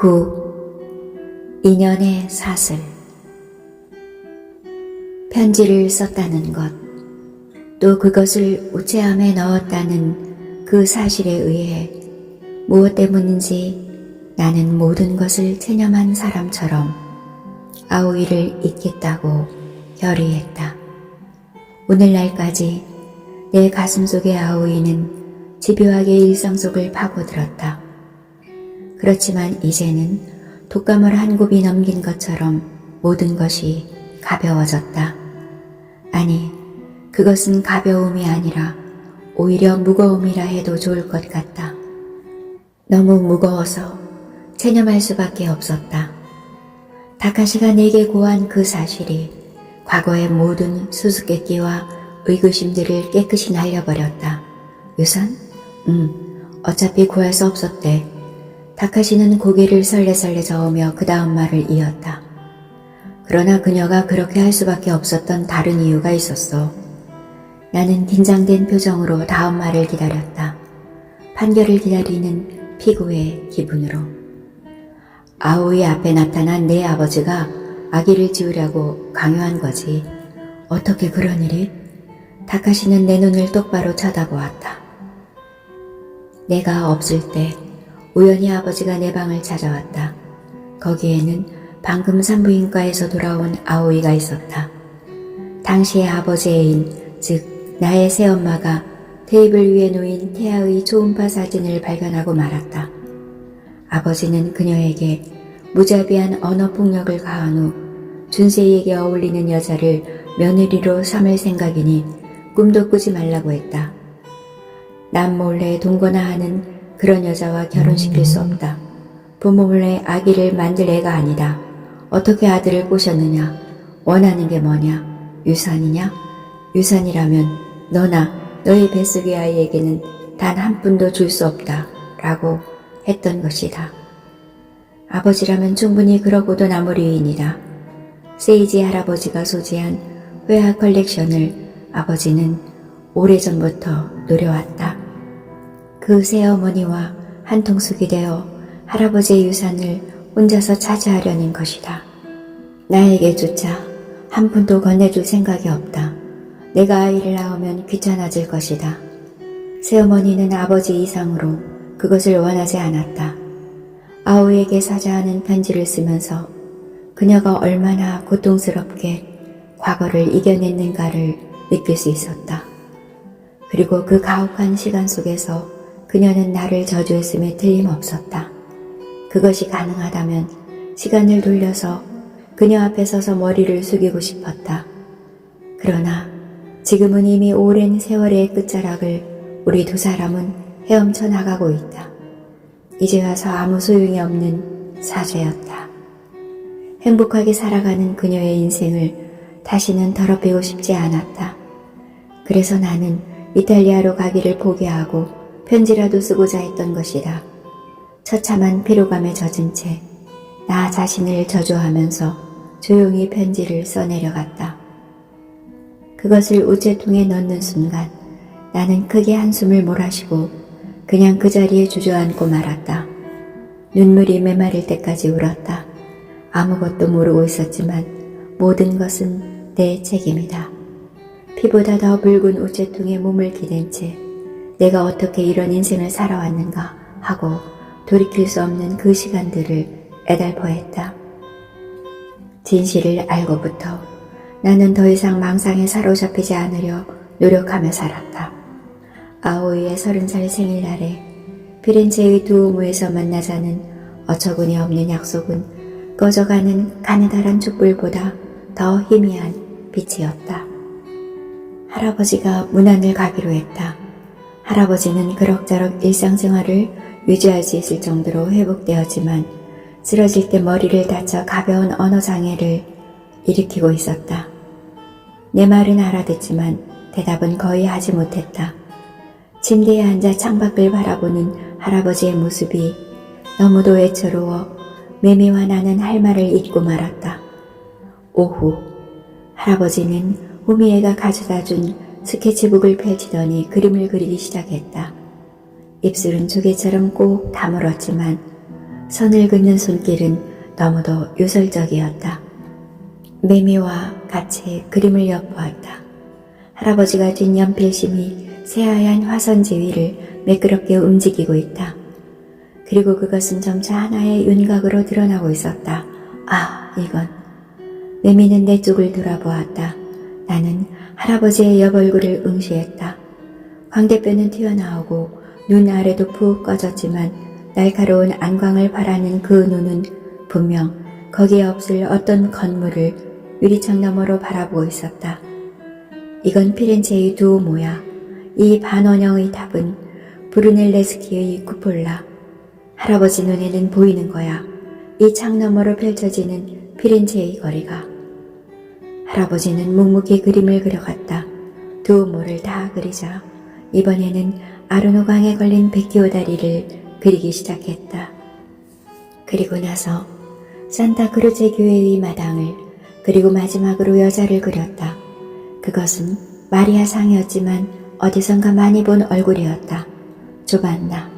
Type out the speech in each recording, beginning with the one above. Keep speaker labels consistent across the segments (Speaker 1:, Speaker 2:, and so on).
Speaker 1: 9. 인연의 사슬. 편지를 썼다는 것, 또 그것을 우체함에 넣었다는 그 사실에 의해 무엇 때문인지 나는 모든 것을 체념한 사람처럼 아오이를 잊겠다고 결의했다. 오늘날까지 내 가슴 속의 아오이는 집요하게 일상 속을 파고들었다. 그렇지만 이제는 독감을 한 곱이 넘긴 것처럼 모든 것이 가벼워졌다. 아니, 그것은 가벼움이 아니라 오히려 무거움이라 해도 좋을 것 같다. 너무 무거워서 체념할 수밖에 없었다. 다카시가 내게 고한 그 사실이 과거의 모든 수수께끼와 의구심들을 깨끗이 날려버렸다. 유산? 어차피 구할 수 없었대. 다카시는 고개를 설레설레 저으며 그 다음 말을 이었다. 그러나 그녀가 그렇게 할 수밖에 없었던 다른 이유가 있었어. 나는 긴장된 표정으로 다음 말을 기다렸다. 판결을 기다리는 피고의 기분으로. 아오이 앞에 나타난 내 아버지가 아기를 지우려고 강요한 거지. 어떻게 그런 일이? 다카시는 내 눈을 똑바로 쳐다보았다. 내가 없을 때 우연히 아버지가 내 방을 찾아왔다. 거기에는 방금 산부인과에서 돌아온 아오이가 있었다. 당시의 아버지의 애인, 즉 나의 새엄마가 테이블 위에 놓인 태아의 초음파 사진을 발견하고 말았다. 아버지는 그녀에게 무자비한 언어폭력을 가한 후 준세이에게 어울리는 여자를 며느리로 삼을 생각이니 꿈도 꾸지 말라고 했다. 남 몰래 동거나 하는 그런 여자와 결혼시킬 수 없다. 부모 몰래 아기를 만들 애가 아니다. 어떻게 아들을 꼬셨느냐? 원하는 게 뭐냐? 유산이냐? 유산이라면 너나 너의 뱃속의 아이에게는 단 한 푼도 줄 수 없다. 라고 했던 것이다. 아버지라면 충분히 그러고도 남을 위인이다. 세이지 할아버지가 소지한 회화 컬렉션을 아버지는 오래전부터 노려왔다. 그 새어머니와 한통속이 되어 할아버지의 유산을 혼자서 차지하려는 것이다. 나에게조차 한 푼도 건네줄 생각이 없다. 내가 아이를 낳으면 귀찮아질 것이다. 새어머니는 아버지 이상으로 그것을 원하지 않았다. 아오이에게 사자하는 편지를 쓰면서 그녀가 얼마나 고통스럽게 과거를 이겨냈는가를 느낄 수 있었다. 그리고 그 가혹한 시간 속에서 그녀는 나를 저주했음에 틀림없었다. 그것이 가능하다면 시간을 돌려서 그녀 앞에 서서 머리를 숙이고 싶었다. 그러나 지금은 이미 오랜 세월의 끝자락을 우리 두 사람은 헤엄쳐 나가고 있다. 이제 와서 아무 소용이 없는 사죄였다. 행복하게 살아가는 그녀의 인생을 다시는 더럽히고 싶지 않았다. 그래서 나는 이탈리아로 가기를 포기하고 편지라도 쓰고자 했던 것이다. 처참한 피로감에 젖은 채 나 자신을 저주하면서 조용히 편지를 써내려갔다. 그것을 우체통에 넣는 순간 나는 크게 한숨을 몰아쉬고 그냥 그 자리에 주저앉고 말았다. 눈물이 메마를 때까지 울었다. 아무것도 모르고 있었지만 모든 것은 내 책임이다. 피보다 더 붉은 우체통에 몸을 기댄 채 내가 어떻게 이런 인생을 살아왔는가 하고 돌이킬 수 없는 그 시간들을 애달퍼했다. 진실을 알고부터 나는 더 이상 망상에 사로잡히지 않으려 노력하며 살았다. 아오이의 30살 생일날에 피렌체의 두오모에서 만나자는 어처구니 없는 약속은 꺼져가는 가느다란 촛불보다 더 희미한 빛이었다. 할아버지가 문안을 가기로 했다. 할아버지는 그럭저럭 일상생활을 유지할 수 있을 정도로 회복되었지만 쓰러질 때 머리를 다쳐 가벼운 언어장애를 일으키고 있었다. 내 말은 알아듣지만 대답은 거의 하지 못했다. 침대에 앉아 창밖을 바라보는 할아버지의 모습이 너무도 애처로워 매미와 나는 할 말을 잊고 말았다. 오후 할아버지는 호미애가 가져다준 스케치북을 펼치더니 그림을 그리기 시작했다. 입술은 조개처럼 꼭 다물었지만 선을 긋는 손길은 너무도 요설적이었다. 매미와 같이 그림을 엿보았다. 할아버지가 뒷 연필심이 새하얀 화선지 위를 매끄럽게 움직이고 있다. 그리고 그것은 점차 하나의 윤곽으로 드러나고 있었다. 아, 이건. 매미는 내 쪽을 돌아보았다. 나는 할아버지의 옆얼굴을 응시했다. 광대뼈는 튀어나오고 눈 아래도 푹 꺼졌지만 날카로운 안광을 바라는 그 눈은 분명 거기에 없을 어떤 건물을 유리창 너머로 바라보고 있었다. 이건 피렌체의 두오모야. 이 반원형의 탑은 브루넬레스키의 쿠폴라. 할아버지 눈에는 보이는 거야. 이 창 너머로 펼쳐지는 피렌체의 거리가. 할아버지는 묵묵히 그림을 그려갔다. 두오모를 다 그리자 이번에는 아르노강에 걸린 베키오 다리를 그리기 시작했다. 그리고 나서 산타크루제 교회의 마당을, 그리고 마지막으로 여자를 그렸다. 그것은 마리아 상이었지만 어디선가 많이 본 얼굴이었다. 조반나.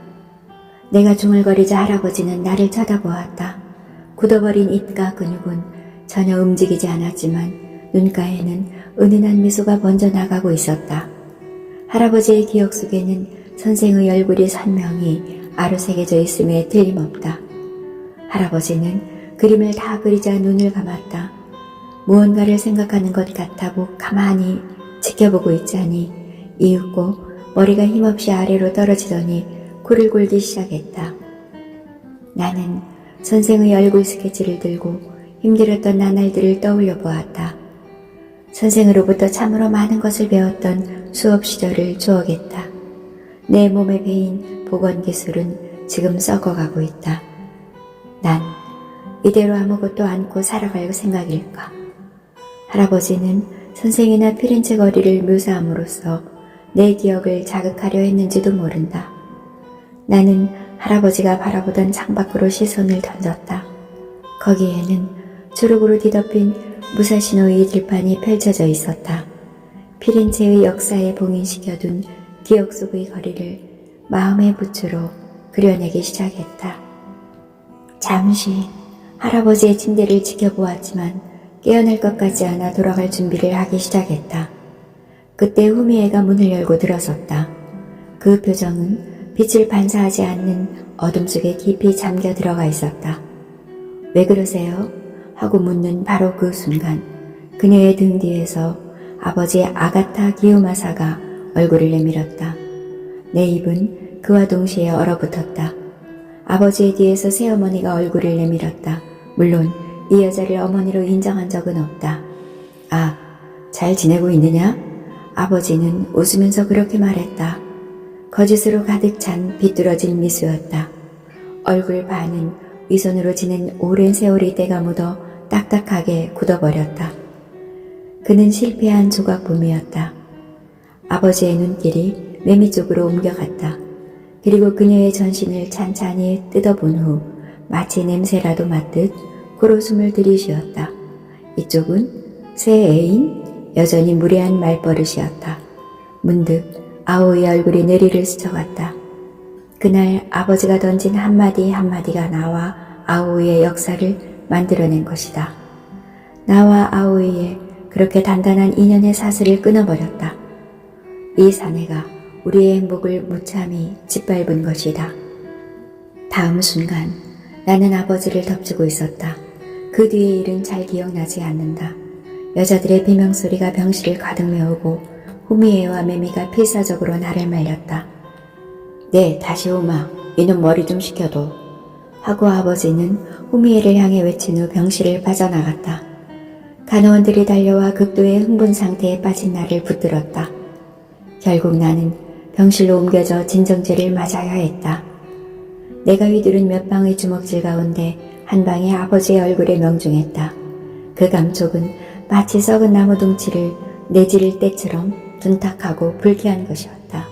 Speaker 1: 내가 중얼거리자 할아버지는 나를 쳐다보았다. 굳어버린 입과 근육은 전혀 움직이지 않았지만 눈가에는 은은한 미소가 번져나가고 있었다. 할아버지의 기억 속에는 선생의 얼굴이 선명히 아로새겨져 있음에 틀림없다. 할아버지는 그림을 다 그리자 눈을 감았다. 무언가를 생각하는 것 같아 가만히 지켜보고 있자니 이윽고 머리가 힘없이 아래로 떨어지더니 코를 골기 시작했다. 나는 선생의 얼굴 스케치를 들고 힘들었던 나날들을 떠올려 보았다. 선생으로부터 참으로 많은 것을 배웠던 수업 시절을 추억했다. 내 몸에 배인 보건기술은 지금 썩어가고 있다. 난 이대로 아무것도 않고 살아갈 생각일까? 할아버지는 선생이나 피렌체 거리를 묘사함으로써 내 기억을 자극하려 했는지도 모른다. 나는 할아버지가 바라보던 창밖으로 시선을 던졌다. 거기에는 초록으로 뒤덮인 무사시노의 들판이 펼쳐져 있었다. 피렌체의 역사에 봉인시켜둔 기억 속의 거리를 마음의 붓으로 그려내기 시작했다. 잠시 할아버지의 침대를 지켜보았지만 깨어날 것 같지 않아 돌아갈 준비를 하기 시작했다. 그때 후미애가 문을 열고 들어섰다. 그 표정은 빛을 반사하지 않는 어둠 속에 깊이 잠겨 들어가 있었다. 왜 그러세요? 하고 묻는 바로 그 순간 그녀의 등 뒤에서 아버지의 아가타 기요마사가 얼굴을 내밀었다. 내 입은 그와 동시에 얼어붙었다. 아버지의 뒤에서 새어머니가 얼굴을 내밀었다. 물론 이 여자를 어머니로 인정한 적은 없다. 아, 잘 지내고 있느냐? 아버지는 웃으면서 그렇게 말했다. 거짓으로 가득 찬 비뚤어진 미소였다. 얼굴 반은 위선으로 지낸 오랜 세월이 때가 묻어 딱딱하게 굳어버렸다. 그는 실패한 조각범이었다. 아버지의 눈길이 매미 쪽으로 옮겨갔다. 그리고 그녀의 전신을 찬찬히 뜯어본 후 마치 냄새라도 맡듯 코로 숨을 들이쉬었다. 이쪽은 새 애인? 여전히 무례한 말버릇이었다. 문득 아오이의 얼굴이 내리를 스쳐갔다. 그날 아버지가 던진 한마디 한마디가 나와 아오이의 역사를 만들어낸 것이다. 나와 아오이의 그렇게 단단한 인연의 사슬을 끊어버렸다. 이 사내가 우리의 행복을 무참히 짓밟은 것이다. 다음 순간 나는 아버지를 덮치고 있었다. 그 뒤의 일은 잘 기억나지 않는다. 여자들의 비명소리가 병실을 가득 메우고 후미에와 매미가 필사적으로 나를 말렸다. 네, 다시 오마. 이놈 머리 좀 식혀둬. 하고 아버지는 후미에를 향해 외친 후 병실을 빠져나갔다. 간호원들이 달려와 극도의 흥분 상태에 빠진 나를 붙들었다. 결국 나는 병실로 옮겨져 진정제를 맞아야 했다. 내가 휘두른 몇 방의 주먹질 가운데 한 방이 아버지의 얼굴에 명중했다. 그 감촉은 마치 썩은 나무 둥치를 내지를 때처럼 둔탁하고 불쾌한 것이었다.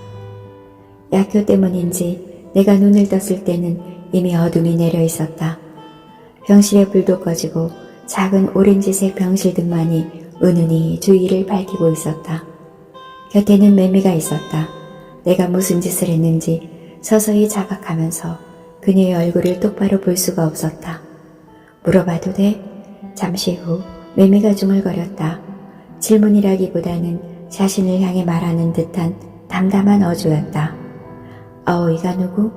Speaker 1: 약효 때문인지 내가 눈을 떴을 때는 이미 어둠이 내려 있었다. 병실의 불도 꺼지고 작은 오렌지색 병실등만이 은은히 주위를 밝히고 있었다. 곁에는 매미가 있었다. 내가 무슨 짓을 했는지 서서히 자각하면서 그녀의 얼굴을 똑바로 볼 수가 없었다. 물어봐도 돼? 잠시 후 매미가 중얼거렸다. 질문이라기보다는 자신을 향해 말하는 듯한 담담한 어조였다. 아오이가 누구?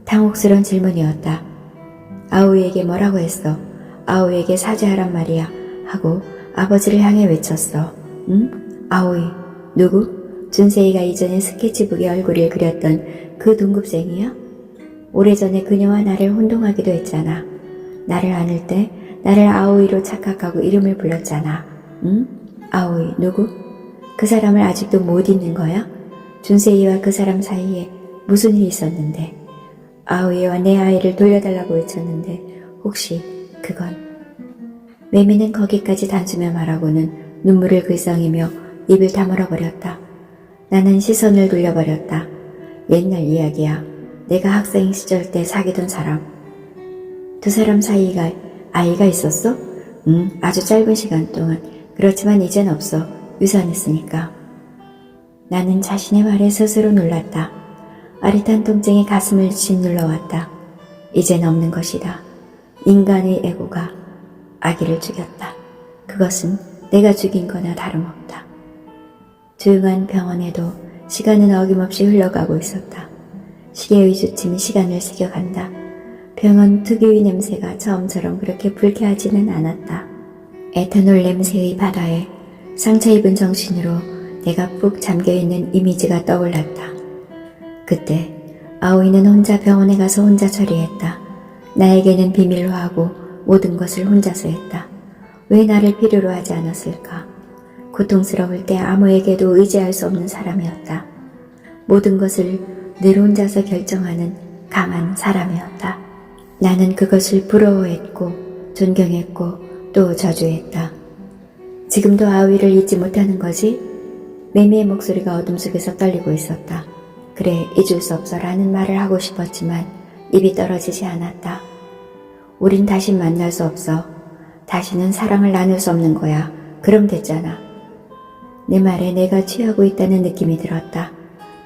Speaker 1: 당혹스러운 질문이었다. 아오이에게 뭐라고 했어? 아오이에게 사죄하란 말이야. 하고 아버지를 향해 외쳤어. 응? 아오이, 누구? 준세이가 이전에 스케치북에 얼굴을 그렸던 그 동급생이야? 오래전에 그녀와 나를 혼동하기도 했잖아. 나를 안을 때 나를 아오이로 착각하고 이름을 불렀잖아. 응? 아오이, 누구? 그 사람을 아직도 못 잊는 거야? 준세이와 그 사람 사이에 무슨 일이 있었는데? 아오이와 내 아이를 돌려달라고 외쳤는데 혹시 그건? 매미는 거기까지 단숨에 말하고는 눈물을 글썽이며 입을 다물어버렸다. 나는 시선을 돌려버렸다. 옛날 이야기야. 내가 학생 시절 때 사귀던 사람. 두 사람 사이가 아이가 있었어? 응, 아주 짧은 시간 동안. 그렇지만 이젠 없어. 유산했으니까. 나는 자신의 말에 스스로 놀랐다. 아릿한 통증이 가슴을 짓눌러왔다. 이젠 없는 것이다. 인간의 에고가 아기를 죽였다. 그것은 내가 죽인 거나 다름없다. 조용한 병원에도 시간은 어김없이 흘러가고 있었다. 시계의 주침이 시간을 새겨간다. 병원 특유의 냄새가 처음처럼 그렇게 불쾌하지는 않았다. 에탄올 냄새의 바다에 상처 입은 정신으로 내가 푹 잠겨있는 이미지가 떠올랐다. 그때 아오이는 혼자 병원에 가서 혼자 처리했다. 나에게는 비밀로 하고 모든 것을 혼자서 했다. 왜 나를 필요로 하지 않았을까? 고통스러울 때 아무에게도 의지할 수 없는 사람이었다. 모든 것을 늘 혼자서 결정하는 강한 사람이었다. 나는 그것을 부러워했고 존경했고 또 저주했다. 지금도 아오이를 잊지 못하는 거지? 매미의 목소리가 어둠 속에서 떨리고 있었다. 그래, 잊을 수 없어 라는 말을 하고 싶었지만 입이 떨어지지 않았다. 우린 다시 만날 수 없어. 다시는 사랑을 나눌 수 없는 거야. 그럼 됐잖아. 내 말에 내가 취하고 있다는 느낌이 들었다.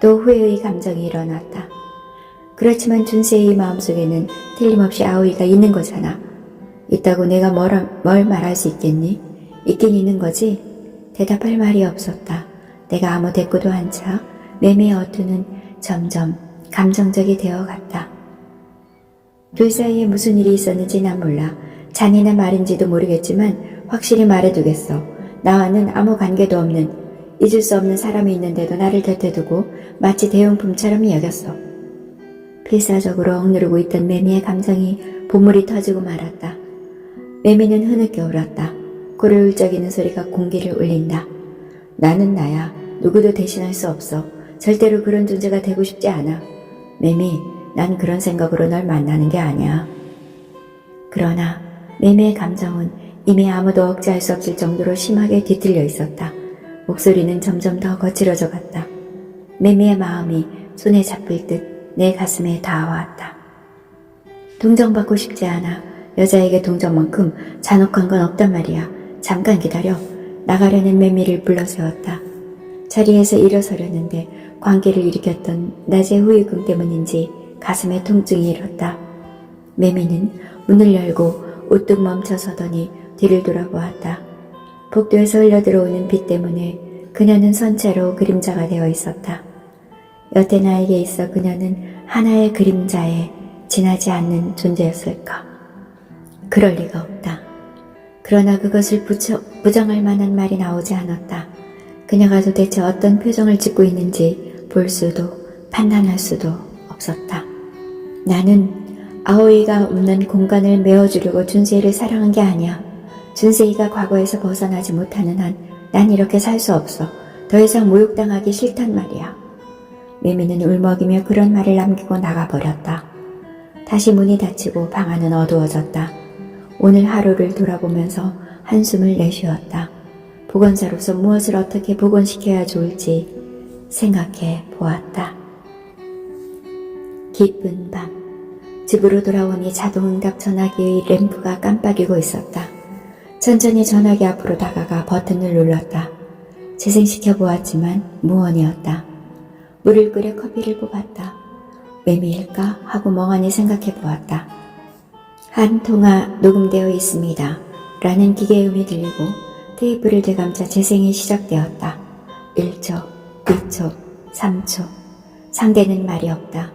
Speaker 1: 또 후회의 감정이 일어났다. 그렇지만 준세의 마음속에는 틀림없이 아오이가 있는 거잖아. 있다고 내가 뭘 말할 수 있겠니? 있긴 있는 거지? 대답할 말이 없었다. 내가 아무 대꾸도 한 차 매미의 어투는 점점 감정적이 되어갔다. 둘 사이에 무슨 일이 있었는지 난 몰라. 잔인한 말인지도 모르겠지만 확실히 말해두겠어. 나와는 아무 관계도 없는 잊을 수 없는 사람이 있는데도 나를 곁에 두고 마치 대용품처럼 여겼어. 필사적으로 억누르고 있던 매미의 감정이 본물이 터지고 말았다. 매미는 흐느껴 울었다. 코를 울적이는 소리가 공기를 울린다. 나는 나야. 누구도 대신할 수 없어. 절대로 그런 존재가 되고 싶지 않아. 매미, 난 그런 생각으로 널 만나는 게 아니야. 그러나 매미의 감정은 이미 아무도 억제할 수 없을 정도로 심하게 뒤틀려 있었다. 목소리는 점점 더 거칠어져 갔다. 매미의 마음이 손에 잡힐 듯 내 가슴에 닿아왔다. 동정받고 싶지 않아. 여자에게 동정만큼 잔혹한 건 없단 말이야. 잠깐 기다려. 나가려는 매미를 불러세웠다. 자리에서 일어서려는데 관계를 일으켰던 낮의 후유증 때문인지 가슴에 통증이 일었다. 매미는 문을 열고 우뚝 멈춰서더니 뒤를 돌아보았다. 복도에서 흘러들어오는 빛 때문에 그녀는 선체로 그림자가 되어 있었다. 여태 나에게 있어 그녀는 하나의 그림자에 지나지 않는 존재였을까? 그럴 리가 없다. 그러나 그것을 부정할 만한 말이 나오지 않았다. 그녀가 도대체 어떤 표정을 짓고 있는지 볼 수도 판단할 수도 없었다. 나는 아오이가 없는 공간을 메워주려고 준세이를 사랑한 게 아니야. 준세이가 과거에서 벗어나지 못하는 한 난 이렇게 살 수 없어. 더 이상 모욕당하기 싫단 말이야. 매미는 울먹이며 그런 말을 남기고 나가버렸다. 다시 문이 닫히고 방 안은 어두워졌다. 오늘 하루를 돌아보면서 한숨을 내쉬었다. 보건사로서 무엇을 어떻게 복원시켜야 좋을지 생각해 보았다. 깊은 밤, 집으로 돌아오니 자동응답 전화기의 램프가 깜빡이고 있었다. 천천히 전화기 앞으로 다가가 버튼을 눌렀다. 재생시켜 보았지만 무언이었다. 물을 끓여 커피를 뽑았다. 매미일까 하고 멍하니 생각해 보았다. 한 통화 녹음되어 있습니다. 라는 기계음이 들리고 테이프를 되감자 재생이 시작되었다. 1초, 2초, 3초. 상대는 말이 없다.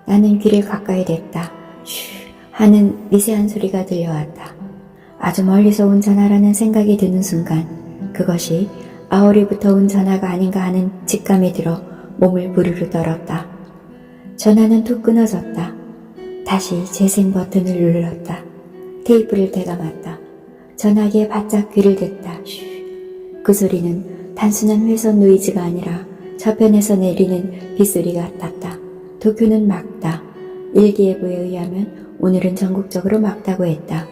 Speaker 1: 나는 귀를 가까이 댔다. 쉬 하는 미세한 소리가 들려왔다. 아주 멀리서 온 전화라는 생각이 드는 순간 그것이 아오리부터 온 전화가 아닌가 하는 직감이 들어 몸을 부르르 떨었다. 전화는 툭 끊어졌다. 다시 재생 버튼을 눌렀다. 테이프를 대감았다. 전화기에 바짝 귀를 댔다. 쉬. 그 소리는 단순한 회선 노이즈가 아니라 저편에서 내리는 빗소리 같았다. 도쿄는 막다. 일기예보에 의하면 오늘은 전국적으로 막다고 했다.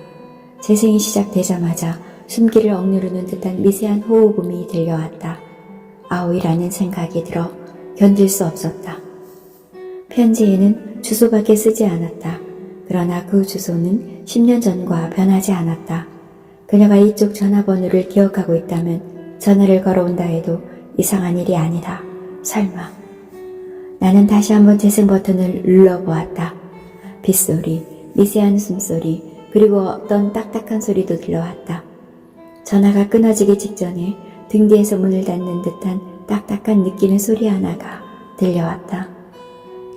Speaker 1: 재생이 시작되자마자 숨기를 억누르는 듯한 미세한 호흡음이 들려왔다. 아오이라는 생각이 들어 견딜 수 없었다. 편지에는 주소밖에 쓰지 않았다. 그러나 그 주소는 10년 전과 변하지 않았다. 그녀가 이쪽 전화번호를 기억하고 있다면 전화를 걸어온다 해도 이상한 일이 아니다. 설마. 나는 다시 한번 재생 버튼을 눌러보았다. 빗소리, 미세한 숨소리, 그리고 어떤 딱딱한 소리도 들려왔다. 전화가 끊어지기 직전에 등 뒤에서 문을 닫는 듯한 딱딱한 느끼는 소리 하나가 들려왔다.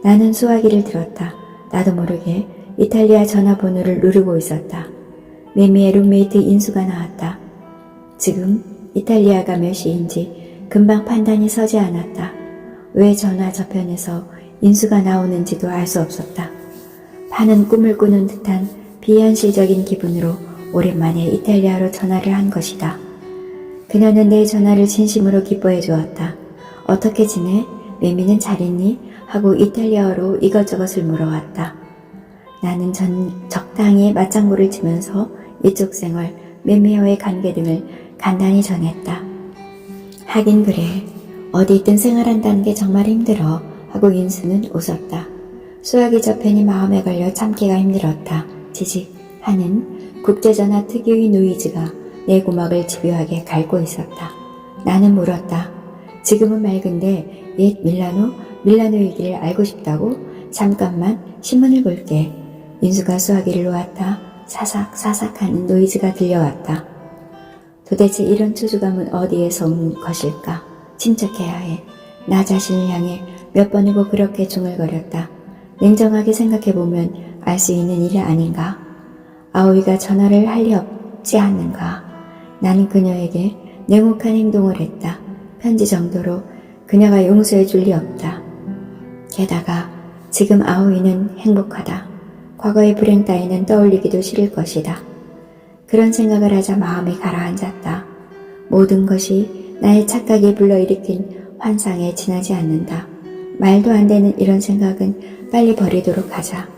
Speaker 1: 나는 수화기를 들었다. 나도 모르게 이탈리아 전화번호를 누르고 있었다. 매미의 룸메이트 인수가 나왔다. 지금 이탈리아가 몇 시인지 금방 판단이 서지 않았다. 왜 전화 저편에서 인수가 나오는지도 알 수 없었다. 파는 꿈을 꾸는 듯한 비현실적인 기분으로 오랜만에 이탈리아로 전화를 한 것이다. 그녀는 내 전화를 진심으로 기뻐해 주었다. 어떻게 지내? 매미는 잘 있니? 하고 이탈리아어로 이것저것을 물어왔다. 나는 적당히 맞장구를 치면서 이쪽 생활, 매미와의 관계 등을 간단히 전했다. 하긴 그래. 어디 있든 생활한다는 게 정말 힘들어. 하고 인수는 웃었다. 수화기 저편이 마음에 걸려 참기가 힘들었다. 지직 하는 국제전화 특유의 노이즈가 내 고막을 집요하게 갈고 있었다. 나는 물었다. 지금은 맑은데 옛 밀라노 얘기를 알고 싶다고? 잠깐만 신문을 볼게. 인수가 수화기를 놓았다. 사삭사삭 하는 노이즈가 들려왔다. 도대체 이런 초조감은 어디에서 온 것일까? 침착해야 해. 나 자신을 향해 몇 번이고 그렇게 중얼거렸다. 냉정하게 생각해보면 알 수 있는 일 아닌가? 아오이가 전화를 할 리 없지 않는가? 나는 그녀에게 냉혹한 행동을 했다. 편지 정도로 그녀가 용서해 줄 리 없다. 게다가 지금 아오이는 행복하다. 과거의 불행 따위는 떠올리기도 싫을 것이다. 그런 생각을 하자 마음이 가라앉았다. 모든 것이 나의 착각이 불러일으킨 환상에 지나지 않는다. 말도 안 되는 이런 생각은 빨리 버리도록 하자.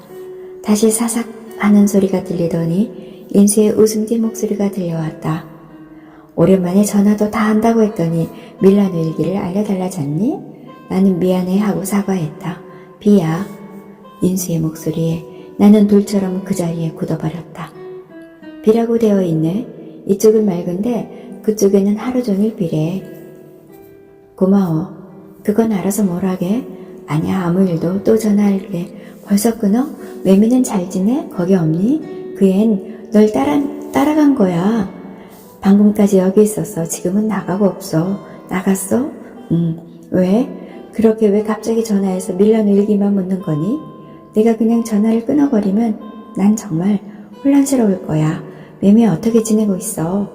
Speaker 1: 다시 사삭 하는 소리가 들리더니 인수의 웃음띤 목소리가 들려왔다. 오랜만에 전화도 다 한다고 했더니 밀라노 일기를 알려달라졌니? 나는 미안해 하고 사과했다. 비야. 인수의 목소리에 나는 돌처럼 그 자리에 굳어버렸다. 비라고 되어 있네. 이쪽은 맑은데 그쪽에는 하루 종일 비래. 고마워. 그건 알아서 뭘 하게? 아니야 아무 일도. 또 전화할게. 벌써 끊어? 매미는 잘 지내? 거기 없니? 그 앤 널 따라간 거야. 방금까지 여기 있었어. 지금은 나가고 없어. 나갔어? 왜? 그렇게 왜 갑자기 전화해서 밀라노 일기만 묻는 거니? 내가 그냥 전화를 끊어버리면 난 정말 혼란스러울 거야. 매미 어떻게 지내고 있어?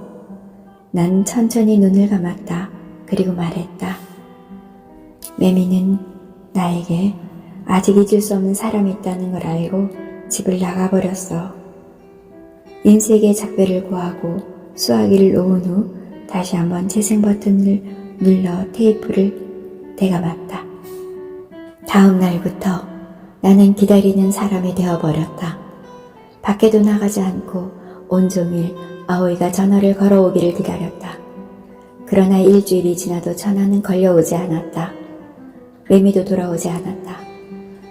Speaker 1: 난 천천히 눈을 감았다. 그리고 말했다. 매미는 나에게 아직 잊을 수 없는 사람이 있다는 걸 알고 집을 나가버렸어. 인수에게 작별을 고하고 수화기를 놓은 후 다시 한번 재생 버튼을 눌러 테이프를 대감았다. 다음 날부터 나는 기다리는 사람이 되어버렸다. 밖에도 나가지 않고 온종일 아오이가 전화를 걸어오기를 기다렸다. 그러나 일주일이 지나도 전화는 걸려오지 않았다. 매미도 돌아오지 않았다.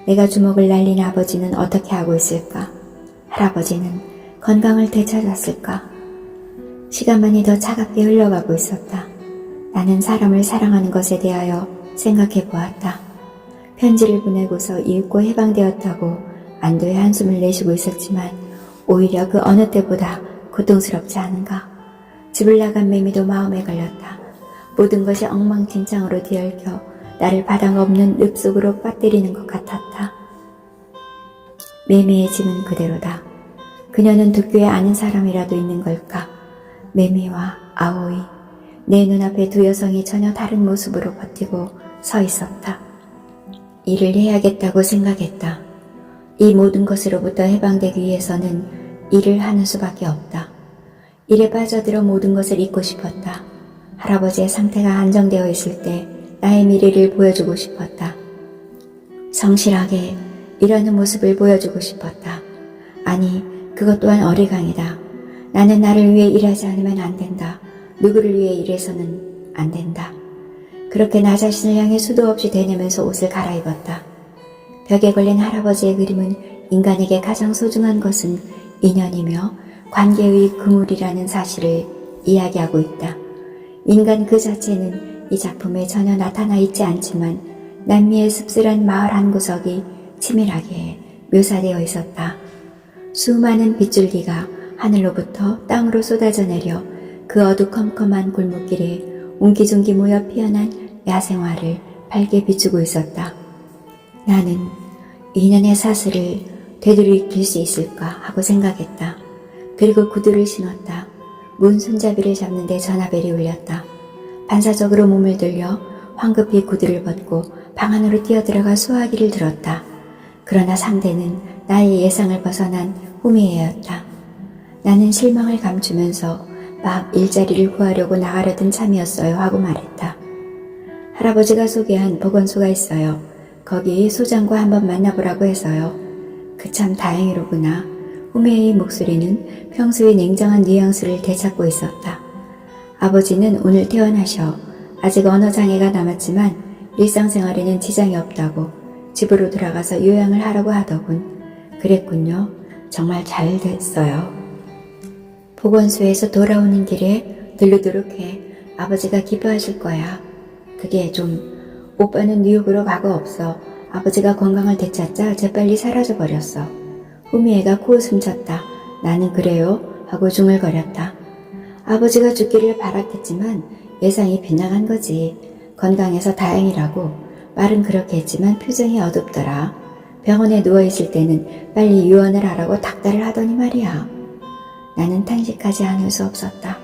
Speaker 1: 내가 주먹을 날린 아버지는 어떻게 하고 있을까? 할아버지는 건강을 되찾았을까? 시간만이 더 차갑게 흘러가고 있었다. 나는 사람을 사랑하는 것에 대하여 생각해 보았다. 편지를 보내고서 이윽고 해방되었다고 안도의 한숨을 내쉬고 있었지만 오히려 그 어느 때보다 고통스럽지 않은가. 집을 나간 매미도 마음에 걸렸다. 모든 것이 엉망진창으로 뒤얽혀 나를 바닥 없는 늪속으로 빠뜨리는 것 같았다. 매미의 집은 그대로다. 그녀는 도쿄에 아는 사람이라도 있는 걸까? 매미와 아오이, 내 눈앞에 두 여성이 전혀 다른 모습으로 버티고 서 있었다. 일을 해야겠다고 생각했다. 이 모든 것으로부터 해방되기 위해서는 일을 하는 수밖에 없다. 일에 빠져들어 모든 것을 잊고 싶었다. 할아버지의 상태가 안정되어 있을 때 나의 미래를 보여주고 싶었다. 성실하게 일하는 모습을 보여주고 싶었다. 아니, 그것 또한 어리광이다. 나는 나를 위해 일하지 않으면 안 된다. 누구를 위해 일해서는 안 된다. 그렇게 나 자신을 향해 수도 없이 되뇌면서 옷을 갈아입었다. 벽에 걸린 할아버지의 그림은 인간에게 가장 소중한 것은 인연이며 관계의 그물이라는 사실을 이야기하고 있다. 인간 그 자체는 이 작품에 전혀 나타나 있지 않지만 남미의 씁쓸한 마을 한 구석이 치밀하게 묘사되어 있었다. 수많은 빗줄기가 하늘로부터 땅으로 쏟아져 내려 그 어두컴컴한 골목길에 옹기종기 모여 피어난 야생화를 밝게 비추고 있었다. 나는 인연의 사슬을 되돌이킬 수 있을까 하고 생각했다. 그리고 구두를 신었다. 문 손잡이를 잡는데 전화벨이 울렸다. 반사적으로 몸을 들려 황급히 구두를 벗고 방 안으로 뛰어들어가 수화기를 들었다. 그러나 상대는 나의 예상을 벗어난 후미애였다. 나는 실망을 감추면서 막 일자리를 구하려고 나가려던 참이었어요 하고 말했다. 할아버지가 소개한 보건소가 있어요. 거기 소장과 한번 만나보라고 해서요. 그 참 다행이로구나. 후미애의 목소리는 평소의 냉정한 뉘앙스를 되찾고 있었다. 아버지는 오늘 퇴원하셔. 아직 언어장애가 남았지만 일상생활에는 지장이 없다고 집으로 돌아가서 요양을 하라고 하더군. 그랬군요. 정말 잘 됐어요. 보건소에서 돌아오는 길에 들르도록 해. 아버지가 기뻐하실 거야. 그게 좀... 오빠는 뉴욕으로 가고 없어. 아버지가 건강을 되찾자 재빨리 사라져버렸어. 후미애가 코웃음 쳤다. 나는 그래요? 하고 중얼거렸다. 아버지가 죽기를 바랐겠지만 예상이 빗나간 거지. 건강해서 다행이라고. 말은 그렇게 했지만 표정이 어둡더라. 병원에 누워있을 때는 빨리 유언을 하라고 닥달을 하더니 말이야. 나는 탄식하지 않을 수 없었다.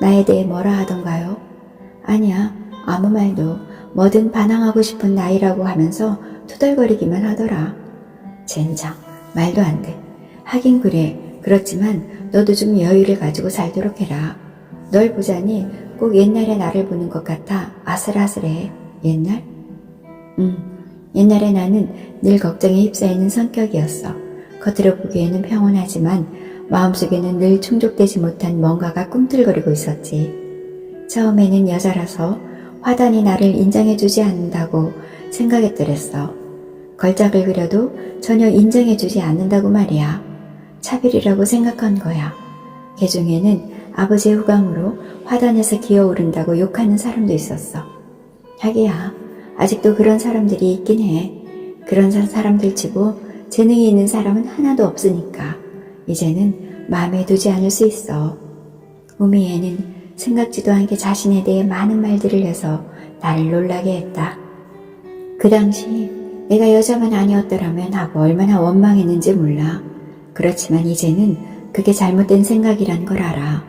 Speaker 1: 나에 대해 뭐라 하던가요? 아니야, 아무 말도. 뭐든 반항하고 싶은 나이라고 하면서 투덜거리기만 하더라. 젠장, 말도 안 돼. 하긴 그래. 그렇지만 너도 좀 여유를 가지고 살도록 해라. 널 보자니 꼭 옛날의 나를 보는 것 같아 아슬아슬해. 옛날? 옛날에 나는 늘 걱정에 휩싸이는 성격이었어. 겉으로 보기에는 평온하지만 마음속에는 늘 충족되지 못한 뭔가가 꿈틀거리고 있었지. 처음에는 여자라서 화단이 나를 인정해주지 않는다고 생각했더랬어. 걸작을 그려도 전혀 인정해주지 않는다고 말이야. 차별이라고 생각한 거야. 개중에는 아버지의 후광으로 화단에서 기어오른다고 욕하는 사람도 있었어. 하기야, 아직도 그런 사람들이 있긴 해. 그런 사람들 치고 재능이 있는 사람은 하나도 없으니까 이제는 마음에 두지 않을 수 있어. 우미애는 생각지도 않게 자신에 대해 많은 말들을 해서 나를 놀라게 했다. 그 당시 내가 여자만 아니었더라면 하고 얼마나 원망했는지 몰라. 그렇지만 이제는 그게 잘못된 생각이란 걸 알아.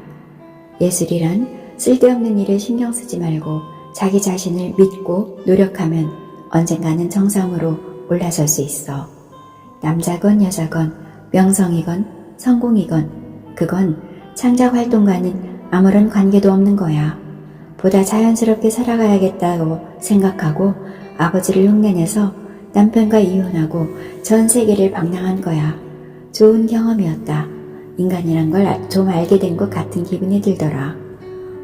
Speaker 1: 예술이란 쓸데없는 일에 신경 쓰지 말고 자기 자신을 믿고 노력하면 언젠가는 정상으로 올라설 수 있어. 남자건 여자건 명성이건 성공이건 그건 창작 활동과는 아무런 관계도 없는 거야. 보다 자연스럽게 살아가야겠다고 생각하고 아버지를 흉내내서 남편과 이혼하고 전 세계를 방랑한 거야. 좋은 경험이었다. 인간이란 걸 좀 알게 된 것 같은 기분이 들더라.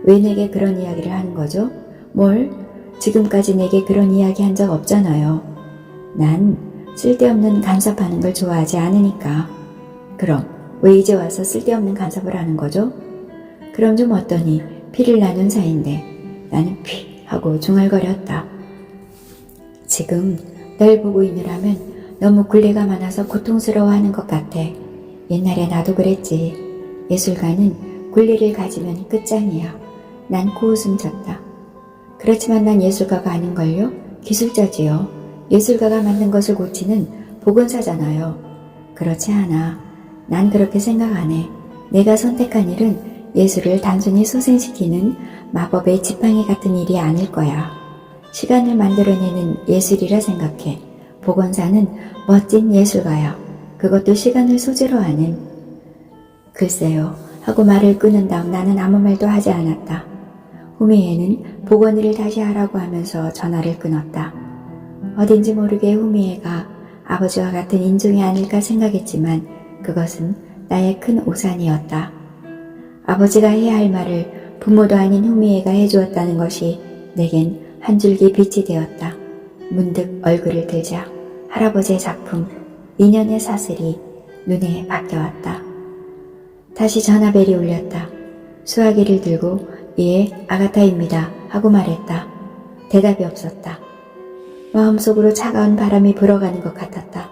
Speaker 1: 왜 내게 그런 이야기를 하는 거죠? 뭘? 지금까지 내게 그런 이야기 한 적 없잖아요. 난 쓸데없는 간섭하는 걸 좋아하지 않으니까. 그럼 왜 이제 와서 쓸데없는 간섭을 하는 거죠? 그럼 좀 어떠니? 피를 나눈 사이인데. 나는 피 하고 중얼거렸다. 지금 널 보고 있느라면 너무 굴레가 많아서 고통스러워하는 것 같아. 옛날에 나도 그랬지. 예술가는 굴레를 가지면 끝장이야. 난 코웃음 쳤다. 그렇지만 난 예술가가 아닌걸요? 기술자지요. 예술가가 만든 것을 고치는 복원사잖아요. 그렇지 않아. 난 그렇게 생각 안 해. 내가 선택한 일은 예술을 단순히 소생시키는 마법의 지팡이 같은 일이 아닐 거야. 시간을 만들어내는 예술이라 생각해. 복원사는 멋진 예술가야. 그것도 시간을 소재로 하는. 글쎄요. 하고 말을 끊은 다음 나는 아무 말도 하지 않았다. 후미애는 복원일을 다시 하라고 하면서 전화를 끊었다. 어딘지 모르게 후미애가 아버지와 같은 인종이 아닐까 생각했지만 그것은 나의 큰 오산이었다. 아버지가 해야 할 말을 부모도 아닌 후미애가 해주었다는 것이 내겐 한 줄기 빛이 되었다. 문득 얼굴을 들자 할아버지의 작품 인연의 사슬이 눈에 박혀왔다. 다시 전화벨이 울렸다. 수화기를 들고 예, 아가타입니다 하고 말했다. 대답이 없었다. 마음속으로 차가운 바람이 불어가는 것 같았다.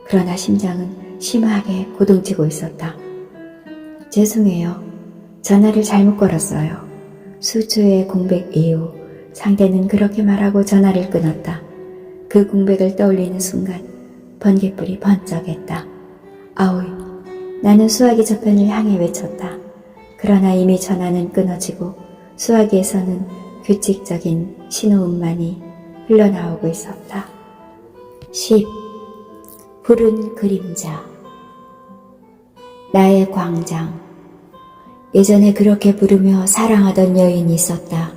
Speaker 1: 그러나 심장은 심하게 고동치고 있었다. 죄송해요. 전화를 잘못 걸었어요. 수초의 공백 이후 상대는 그렇게 말하고 전화를 끊었다. 그 공백을 떠올리는 순간 번개불이 번쩍했다. 아오이. 나는 수화기 저편을 향해 외쳤다. 그러나 이미 전화는 끊어지고 수화기에서는 규칙적인 신호음만이 흘러나오고 있었다. 10. 푸른 그림자. 나의 광장. 예전에 그렇게 부르며 사랑하던 여인이 있었다.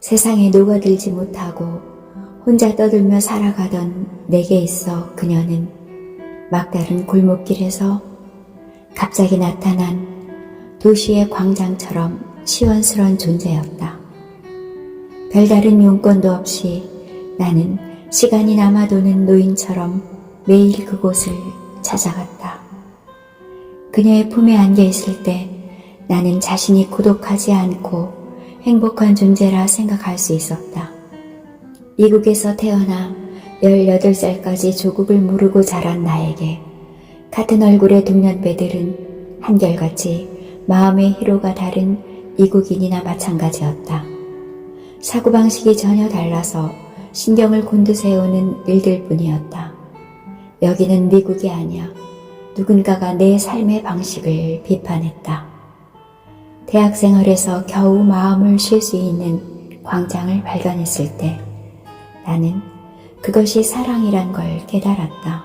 Speaker 1: 세상에 녹아들지 못하고 혼자 떠들며 살아가던 내게 있어 그녀는 막다른 골목길에서 갑자기 나타난 도시의 광장처럼 시원스러운 존재였다. 별다른 용건도 없이 나는 시간이 남아도는 노인처럼 매일 그곳을 찾아갔다. 그녀의 품에 안겨 있을 때 나는 자신이 고독하지 않고 행복한 존재라 생각할 수 있었다. 이국에서 태어나 18살까지 조국을 모르고 자란 나에게 같은 얼굴의 동년배들은 한결같이 마음의 희로가 다른 이국인이나 마찬가지였다. 사고방식이 전혀 달라서 신경을 곤두세우는 일들 뿐이었다. 여기는 미국이 아니야. 누군가가 내 삶의 방식을 비판했다. 대학생활에서 겨우 마음을 쉴 수 있는 광장을 발견했을 때 나는 그것이 사랑이란 걸 깨달았다.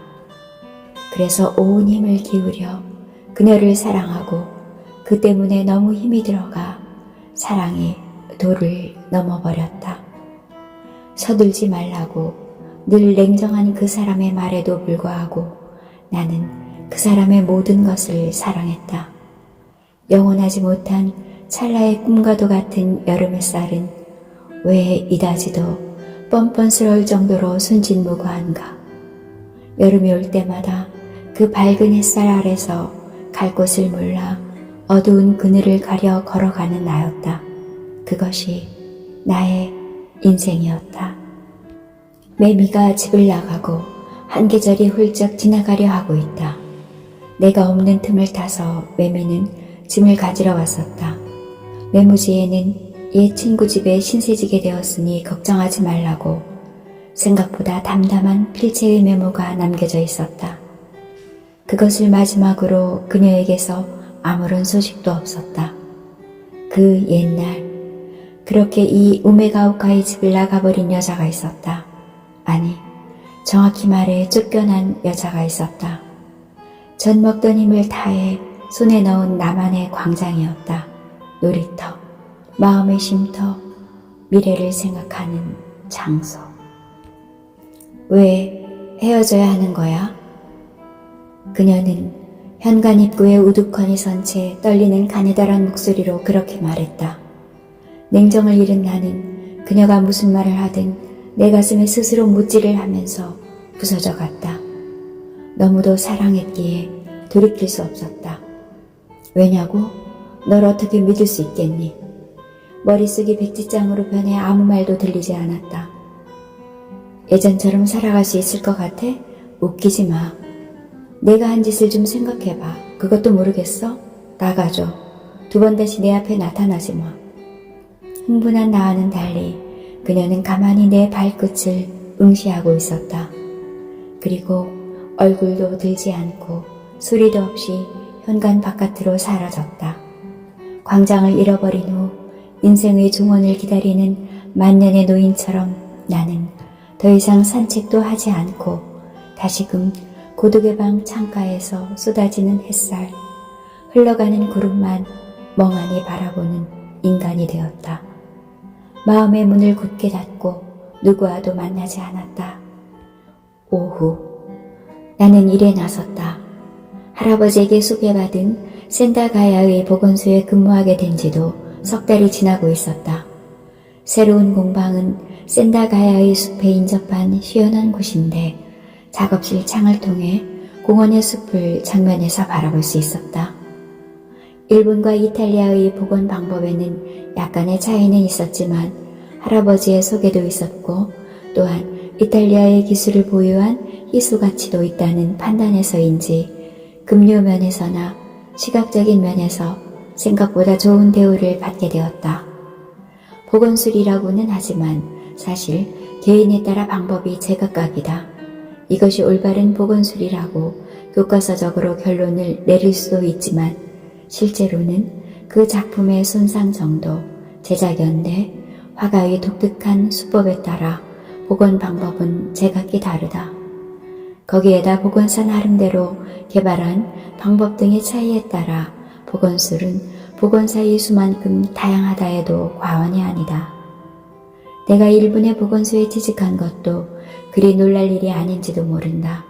Speaker 1: 그래서 온 힘을 기울여 그녀를 사랑하고 그 때문에 너무 힘이 들어가 사랑이 도를 넘어버렸다. 서둘지 말라고 늘 냉정한 그 사람의 말에도 불구하고 나는 그 사람의 모든 것을 사랑했다. 영원하지 못한 찰나의 꿈과도 같은 여름 햇살은 왜 이다지도 뻔뻔스러울 정도로 순진무구한가. 여름이 올 때마다 그 밝은 햇살 아래서 갈 곳을 몰라 어두운 그늘을 가려 걸어가는 나였다. 그것이 나의 인생이었다. 매미가 집을 나가고 한 계절이 훌쩍 지나가려 하고 있다. 내가 없는 틈을 타서 매미는 짐을 가지러 왔었다. 메모지에는 옛 친구 집에 신세지게 되었으니 걱정하지 말라고 생각보다 담담한 필체의 메모가 남겨져 있었다. 그것을 마지막으로 그녀에게서 아무런 소식도 없었다. 그 옛날 그렇게 이 우메가오카이 집을 나가버린 여자가 있었다. 아니, 정확히 말해 쫓겨난 여자가 있었다. 젖 먹던 힘을 다해 손에 넣은 나만의 광장이었다. 놀이터, 마음의 쉼터, 미래를 생각하는 장소. 왜 헤어져야 하는 거야? 그녀는 현관 입구에 우두커니 선 채 떨리는 가느다란 목소리로 그렇게 말했다. 냉정을 잃은 나는 그녀가 무슨 말을 하든 내 가슴에 스스로 못질을 하면서 부서져 갔다. 너무도 사랑했기에 돌이킬 수 없었다. 왜냐고? 널 어떻게 믿을 수 있겠니? 머릿속이 백지장으로 변해 아무 말도 들리지 않았다. 예전처럼 살아갈 수 있을 것 같아? 웃기지 마. 내가 한 짓을 좀 생각해봐. 그것도 모르겠어? 나가줘. 2번 다시 내 앞에 나타나지 마. 흥분한 나와는 달리 그녀는 가만히 내 발끝을 응시하고 있었다. 그리고 얼굴도 들지 않고 소리도 없이 현관 바깥으로 사라졌다. 광장을 잃어버린 후 인생의 종언을 기다리는 만년의 노인처럼 나는 더 이상 산책도 하지 않고 다시금 고독의 방 창가에서 쏟아지는 햇살, 흘러가는 구름만 멍하니 바라보는 인간이 되었다. 마음의 문을 굳게 닫고 누구와도 만나지 않았다. 오후 나는 일에 나섰다. 할아버지에게 소개받은 샌다가야의 보건소에 근무하게 된 지도 3달이 지나고 있었다. 새로운 공방은 샌다가야의 숲에 인접한 시원한 곳인데 작업실 창을 통해 공원의 숲을 정면에서 바라볼 수 있었다. 일본과 이탈리아의 복원 방법에는 약간의 차이는 있었지만 할아버지의 소개도 있었고 또한 이탈리아의 기술을 보유한 희수 가치도 있다는 판단에서인지 급료 면에서나 시각적인 면에서 생각보다 좋은 대우를 받게 되었다. 보건술이라고는 하지만 사실 개인에 따라 방법이 제각각이다. 이것이 올바른 보건술이라고 교과서적으로 결론을 내릴 수도 있지만 실제로는 그 작품의 손상 정도, 제작 연대, 화가의 독특한 수법에 따라 복원 방법은 제각기 다르다. 거기에다 복원사 나름대로 개발한 방법 등의 차이에 따라 복원술은 복원사의 수만큼 다양하다 해도 과언이 아니다. 내가 일본의 복원소에 취직한 것도 그리 놀랄 일이 아닌지도 모른다.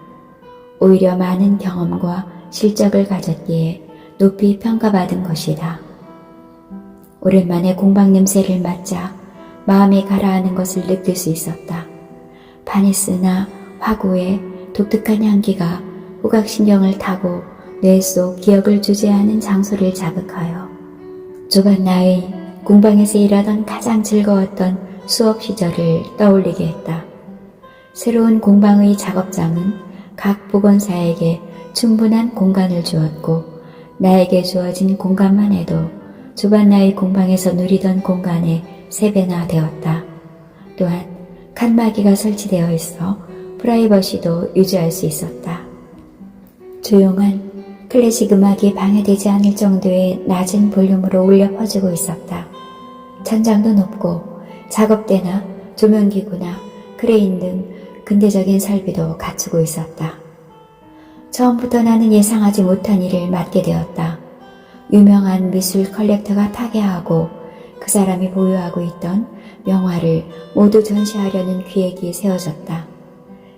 Speaker 1: 오히려 많은 경험과 실적을 가졌기에 높이 평가받은 것이다. 오랜만에 공방 냄새를 맡자 마음이 가라앉는 것을 느낄 수 있었다. 파니스나 화구의 독특한 향기가 후각신경을 타고 뇌 속 기억을 주재하는 장소를 자극하여 조간 나의 공방에서 일하던 가장 즐거웠던 수업 시절을 떠올리게 했다. 새로운 공방의 작업장은 각 복원사에게 충분한 공간을 주었고 나에게 주어진 공간만 해도 조반 나의 공방에서 누리던 공간의 3배나 되었다. 또한 칸막이가 설치되어 있어 프라이버시도 유지할 수 있었다. 조용한 클래식 음악이 방해되지 않을 정도의 낮은 볼륨으로 울려 퍼지고 있었다. 천장도 높고 작업대나 조명기구나 크레인 등 근대적인 설비도 갖추고 있었다. 처음부터 나는 예상하지 못한 일을 맡게 되었다. 유명한 미술 컬렉터가 타계하고 그 사람이 보유하고 있던 명화를 모두 전시하려는 기획이 세워졌다.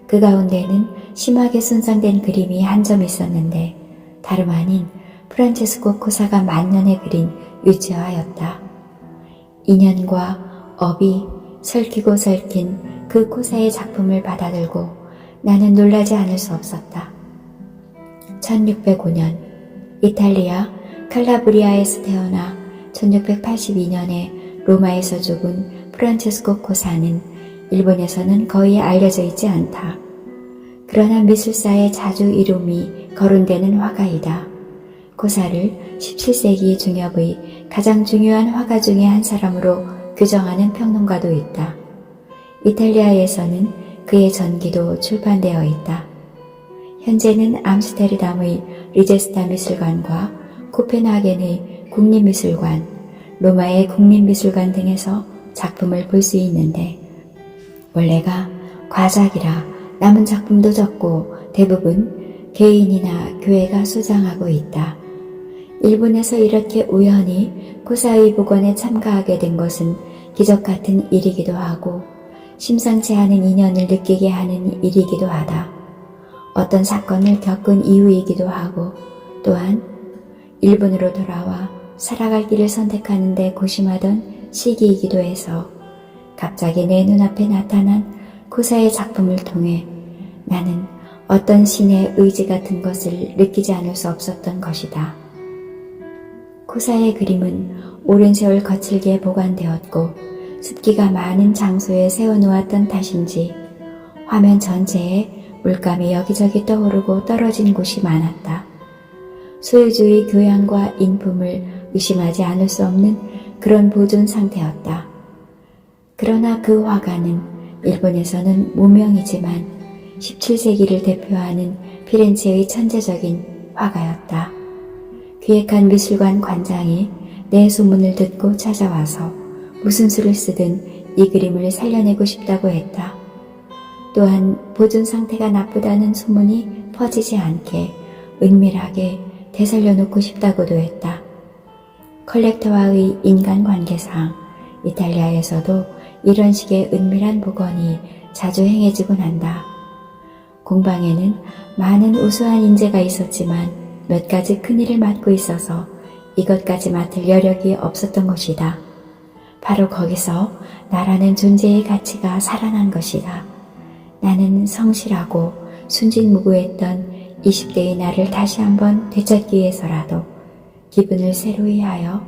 Speaker 1: 그 가운데는 심하게 손상된 그림이 한 점 있었는데 다름 아닌 프란체스코 코사가 만년에 그린 유채화였다. 인연과 업이 설키고 설킨 그 코사의 작품을 받아들고 나는 놀라지 않을 수 없었다. 1605년 이탈리아 칼라브리아에서 태어나 1682년에 로마에서 죽은 프란체스코 코사는 일본에서는 거의 알려져 있지 않다. 그러나 미술사에 자주 이름이 거론되는 화가이다. 코사를 17세기 중엽의 가장 중요한 화가 중의 한 사람으로 규정하는 평론가도 있다. 이탈리아에서는 그의 전기도 출판되어 있다. 현재는 암스테르담의 리제스타 미술관과 코펜하겐의 국립미술관, 로마의 국립미술관 등에서 작품을 볼 수 있는데 원래가 과작이라 남은 작품도 적고 대부분 개인이나 교회가 소장하고 있다. 일본에서 이렇게 우연히 코사의 복원에 참가하게 된 것은 기적 같은 일이기도 하고 심상치 않은 인연을 느끼게 하는 일이기도 하다. 어떤 사건을 겪은 이후이기도 하고 또한 일본으로 돌아와 살아갈 길을 선택하는 데 고심하던 시기이기도 해서 갑자기 내 눈앞에 나타난 코사의 작품을 통해 나는 어떤 신의 의지 같은 것을 느끼지 않을 수 없었던 것이다. 코사의 그림은 오랜 세월 거칠게 보관되었고 습기가 많은 장소에 세워놓았던 탓인지 화면 전체에 물감이 여기저기 떠오르고 떨어진 곳이 많았다. 소유주의 교양과 인품을 의심하지 않을 수 없는 그런 보존 상태였다. 그러나 그 화가는 일본에서는 무명이지만 17세기를 대표하는 피렌체의 천재적인 화가였다. 기획한 미술관 관장이 내 소문을 듣고 찾아와서 무슨 수를 쓰든 이 그림을 살려내고 싶다고 했다. 또한 보존 상태가 나쁘다는 소문이 퍼지지 않게 은밀하게 되살려 놓고 싶다고도 했다. 컬렉터와의 인간관계상 이탈리아에서도 이런 식의 은밀한 복원이 자주 행해지곤 한다. 공방에는 많은 우수한 인재가 있었지만 몇 가지 큰일을 맡고 있어서 이것까지 맡을 여력이 없었던 것이다. 바로 거기서 나라는 존재의 가치가 살아난 것이다. 나는 성실하고 순진무구했던 20대의 나를 다시 한번 되찾기 위해서라도 기분을 새로이 하여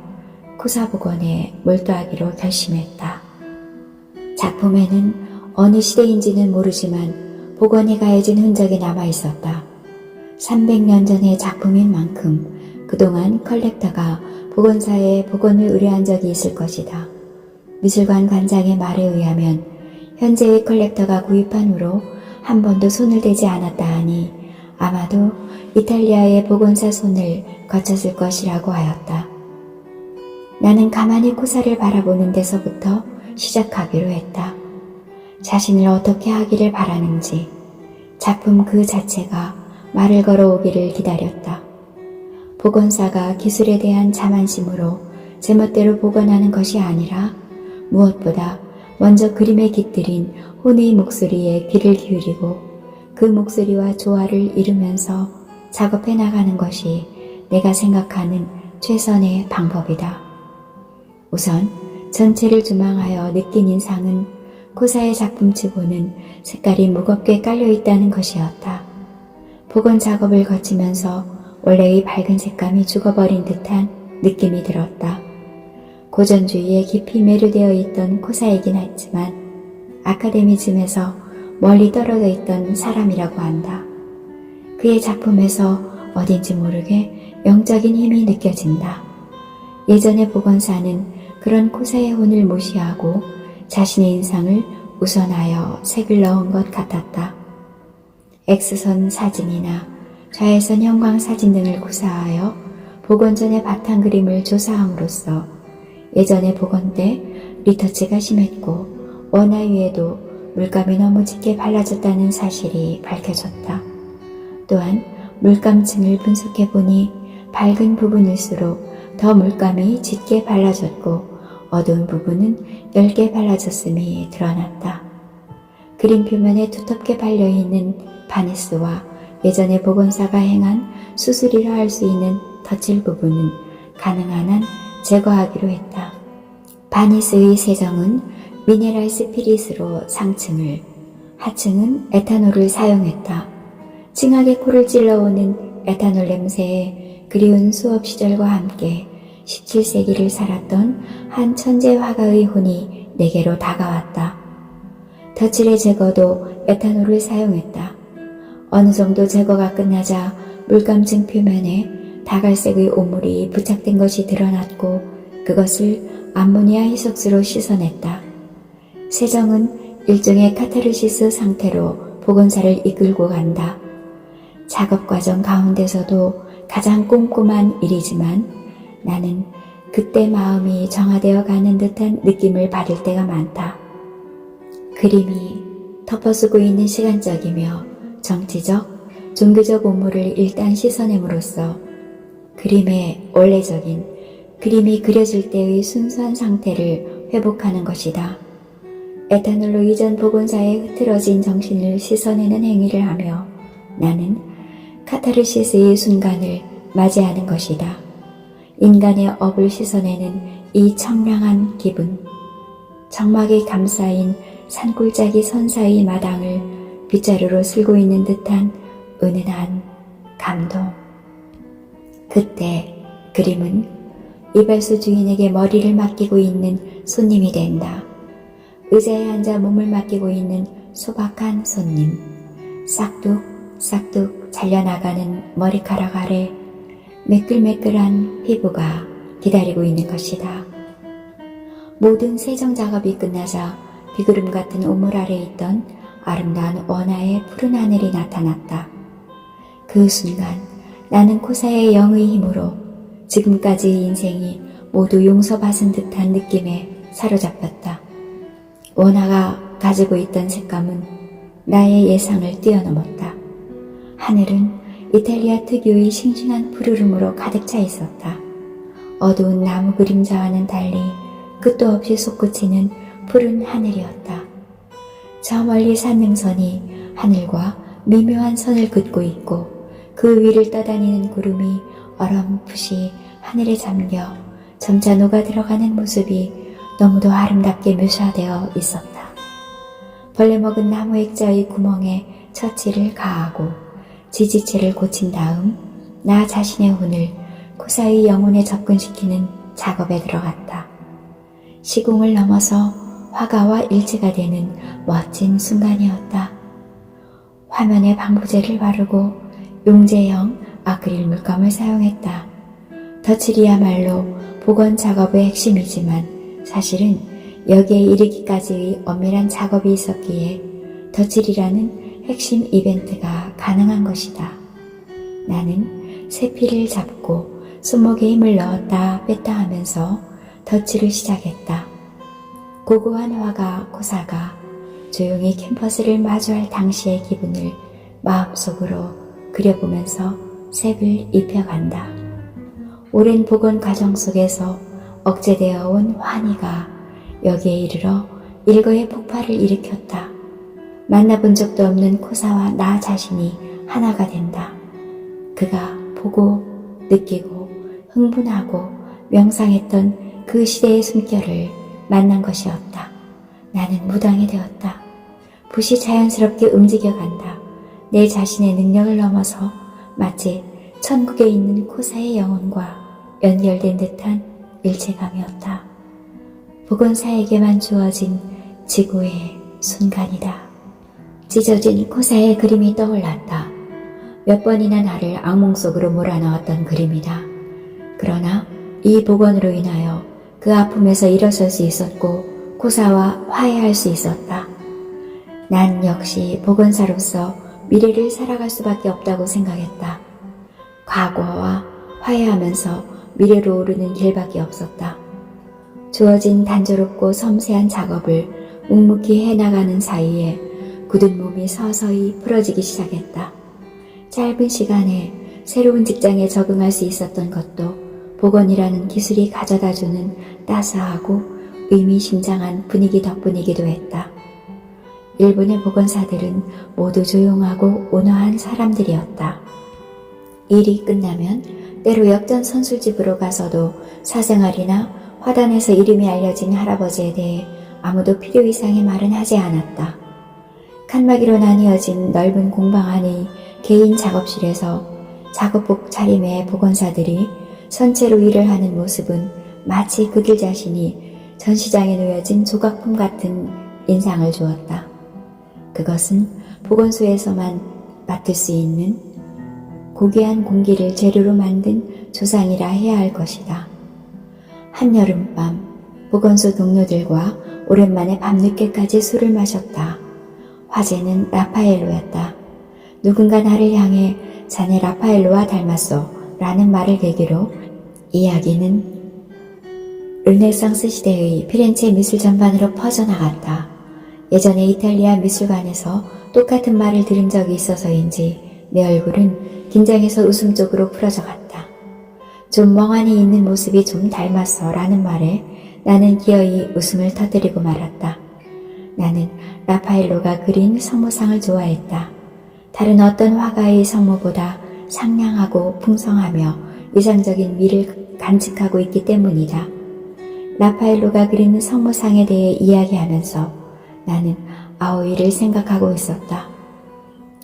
Speaker 1: 코사복원에 몰두하기로 결심했다. 작품에는 어느 시대인지는 모르지만 복원에 가해진 흔적이 남아있었다. 300년 전의 작품인 만큼 그동안 컬렉터가 복원사에 복원을 의뢰한 적이 있을 것이다. 미술관 관장의 말에 의하면 현재의 컬렉터가 구입한 후로 한 번도 손을 대지 않았다 하니 아마도 이탈리아의 복원사 손을 거쳤을 것이라고 하였다. 나는 가만히 코사를 바라보는 데서부터 시작하기로 했다. 자신을 어떻게 하기를 바라는지 작품 그 자체가 말을 걸어오기를 기다렸다. 복원사가 기술에 대한 자만심으로 제멋대로 복원하는 것이 아니라 무엇보다 먼저 그림에 깃들인 혼의 목소리에 귀를 기울이고 그 목소리와 조화를 이루면서 작업해 나가는 것이 내가 생각하는 최선의 방법이다. 우선 전체를 조망하여 느낀 인상은 코사의 작품치고는 색깔이 무겁게 깔려있다는 것이었다. 복원 작업을 거치면서 원래의 밝은 색감이 죽어버린 듯한 느낌이 들었다. 고전주의에 깊이 매료되어 있던 코사이긴 했지만 아카데미즘에서 멀리 떨어져 있던 사람이라고 한다. 그의 작품에서 어딘지 모르게 영적인 힘이 느껴진다. 예전의 복원사는 그런 코사의 혼을 무시하고 자신의 인상을 우선하여 색을 넣은 것 같았다. X선 사진이나 좌회선 형광 사진 등을 구사하여 복원 전의 바탕 그림을 조사함으로써 예전의 복원 때 리터치가 심했고 원화 위에도 물감이 너무 짙게 발라졌다는 사실이 밝혀졌다. 또한 물감층을 분석해보니 밝은 부분일수록 더 물감이 짙게 발라졌고 어두운 부분은 얇게 발라졌음이 드러났다. 그림 표면에 두텁게 발려있는 바니스와 예전의 복원사가 행한 수술이라 할 수 있는 덧칠 부분은 가능한 한 제거하기로 했다. 바니스의 세정은 미네랄 스피릿으로 상층을, 하층은 에탄올을 사용했다. 찡하게 코를 찔러오는 에탄올 냄새에 그리운 수업 시절과 함께 17세기를 살았던 한 천재 화가의 혼이 내게로 다가왔다. 덧칠의 제거도 에탄올을 사용했다. 어느 정도 제거가 끝나자 물감층 표면에 다갈색의 오물이 부착된 것이 드러났고 그것을 암모니아 희석수로 씻어냈다. 세정은 일종의 카타르시스 상태로 복원사를 이끌고 간다. 작업 과정 가운데서도 가장 꼼꼼한 일이지만 나는 그때 마음이 정화되어 가는 듯한 느낌을 받을 때가 많다. 그림이 덮어쓰고 있는 시간적이며 정치적, 종교적 오물을 일단 씻어냄으로써 그림의 원래적인 그림이 그려질 때의 순수한 상태를 회복하는 것이다. 에탄올로 이전 복원사의 흐트러진 정신을 씻어내는 행위를 하며 나는 카타르시스의 순간을 맞이하는 것이다. 인간의 업을 씻어내는 이 청량한 기분, 정막에 감싸인 산골짜기 선사의 마당을 빗자루로 쓸고 있는 듯한 은은한 감동. 그때 그림은 이발소 주인에게 머리를 맡기고 있는 손님이 된다. 의자에 앉아 몸을 맡기고 있는 소박한 손님, 싹둑 잘려나가는 머리카락 아래 매끌매끌한 피부가 기다리고 있는 것이다. 모든 세정 작업이 끝나자 비구름 같은 우물 아래 있던 아름다운 원화의 푸른 하늘이 나타났다. 그 순간 나는 코사의 영의 힘으로 지금까지의 인생이 모두 용서받은 듯한 느낌에 사로잡혔다. 원화가 가지고 있던 색감은 나의 예상을 뛰어넘었다. 하늘은 이탈리아 특유의 싱싱한 푸르름으로 가득 차 있었다. 어두운 나무 그림자와는 달리 끝도 없이 솟구치는 푸른 하늘이었다. 저 멀리 산능선이 하늘과 미묘한 선을 긋고 있고 그 위를 떠다니는 구름이 어렴풋이 하늘에 잠겨 점차 녹아들어가는 모습이 너무도 아름답게 묘사되어 있었다. 벌레 먹은 나무 액자의 구멍에 처치를 가하고 지지체를 고친 다음 나 자신의 혼을 코사의 영혼에 접근시키는 작업에 들어갔다. 시공을 넘어서 화가와 일체가 되는 멋진 순간이었다. 화면에 방부제를 바르고 용제형 아크릴 물감을 사용했다. 덧칠이야말로 복원 작업의 핵심이지만 사실은 여기에 이르기까지의 엄밀한 작업이 있었기에 덧칠이라는 핵심 이벤트가 가능한 것이다. 나는 세피를 잡고 손목에 힘을 넣었다 뺐다 하면서 덧칠을 시작했다. 고고한 화가 코사가 조용히 캠퍼스를 마주할 당시의 기분을 마음속으로 그려보면서 색을 입혀간다. 오랜 복원 과정 속에서 억제되어 온 환희가 여기에 이르러 일거의 폭발을 일으켰다. 만나본 적도 없는 코사와 나 자신이 하나가 된다. 그가 보고 느끼고 흥분하고 명상했던 그 시대의 숨결을 만난 것이었다. 나는 무당이 되었다. 붓이 자연스럽게 움직여간다. 내 자신의 능력을 넘어서 마치 천국에 있는 코사의 영혼과 연결된 듯한 일체감이었다. 복원사에게만 주어진 지구의 순간이다. 찢어진 코사의 그림이 떠올랐다. 몇 번이나 나를 악몽 속으로 몰아넣었던 그림이다. 그러나 이 복원으로 인하여 그 아픔에서 일어설 수 있었고 코사와 화해할 수 있었다. 난 역시 복원사로서 미래를 살아갈 수밖에 없다고 생각했다. 과거와 화해하면서 미래로 오르는 길밖에 없었다. 주어진 단조롭고 섬세한 작업을 묵묵히 해나가는 사이에 굳은 몸이 서서히 풀어지기 시작했다. 짧은 시간에 새로운 직장에 적응할 수 있었던 것도 복원이라는 기술이 가져다주는 따스하고 의미심장한 분위기 덕분이기도 했다. 일본의 복원사들은 모두 조용하고 온화한 사람들이었다. 일이 끝나면 때로 역전 선술집으로 가서도 사생활이나 화단에서 이름이 알려진 할아버지에 대해 아무도 필요 이상의 말은 하지 않았다. 칸막이로 나뉘어진 넓은 공방 안의 개인 작업실에서 작업복 차림의 복원사들이 선체로 일을 하는 모습은 마치 그들 자신이 전시장에 놓여진 조각품 같은 인상을 주었다. 그것은 복원소에서만 맡을 수 있는 고귀한 공기를 재료로 만든 조상이라 해야 할 것이다. 한여름밤 복원소 동료들과 오랜만에 밤늦게까지 술을 마셨다. 화제는 라파엘로였다. 누군가 나를 향해 자네 라파엘로와 닮았어 라는 말을 계기로 이야기는 르네상스 시대의 피렌체 미술 전반으로 퍼져나갔다. 예전에 이탈리아 미술관에서 똑같은 말을 들은 적이 있어서인지 내 얼굴은 긴장해서 웃음 쪽으로 풀어져 갔다. 좀 멍하니 있는 모습이 좀 닮았어 라는 말에 나는 기어이 웃음을 터뜨리고 말았다. 나는 라파엘로가 그린 성모상을 좋아했다. 다른 어떤 화가의 성모보다 상냥하고 풍성하며 이상적인 미를 간직하고 있기 때문이다. 라파엘로가 그린 성모상에 대해 이야기하면서 나는 아오이를 생각하고 있었다.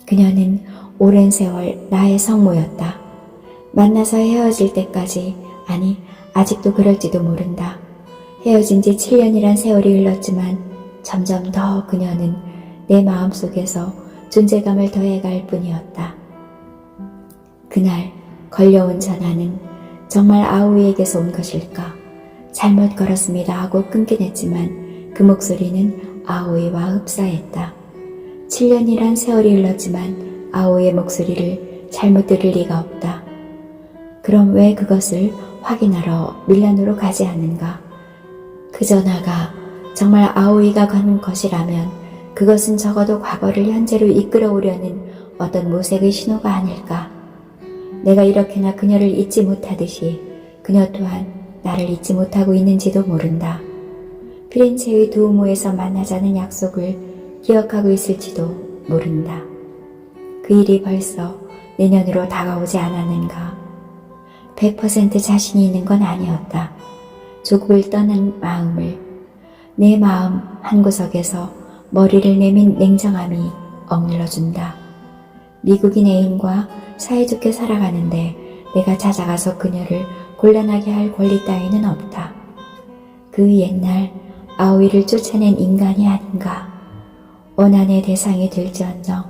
Speaker 1: 그녀는 오랜 세월 나의 성모였다. 만나서 헤어질 때까지, 아니 아직도 그럴지도 모른다. 헤어진 지 7년이란 세월이 흘렀지만 점점 더 그녀는 내 마음속에서 존재감을 더해갈 뿐이었다. 그날 걸려온 전화는 정말 아오이에게서 온 것일까? 잘못 걸었습니다 하고 끊긴 했지만 그 목소리는 아오이와 흡사했다. 7년이란 세월이 흘렀지만 아오이의 목소리를 잘못 들을 리가 없다. 그럼 왜 그것을 확인하러 밀라노로 가지 않는가? 그 전화가 정말 아오이가 건 것이라면 그것은 적어도 과거를 현재로 이끌어오려는 어떤 모색의 신호가 아닐까? 내가 이렇게나 그녀를 잊지 못하듯이 그녀 또한 나를 잊지 못하고 있는지도 모른다. 피렌체의 두오모에서 만나자는 약속을 기억하고 있을지도 모른다. 그 일이 벌써 내년으로 다가오지 않았는가? 100% 자신이 있는 건 아니었다. 조국을 떠난 마음을 내 마음 한구석에서 머리를 내민 냉정함이 억눌러준다. 미국인 애인과 사이좋게 살아가는데 내가 찾아가서 그녀를 곤란하게 할 권리 따위는 없다. 그 옛날 아오이를 쫓아낸 인간이 아닌가. 원한의 대상이 될지언정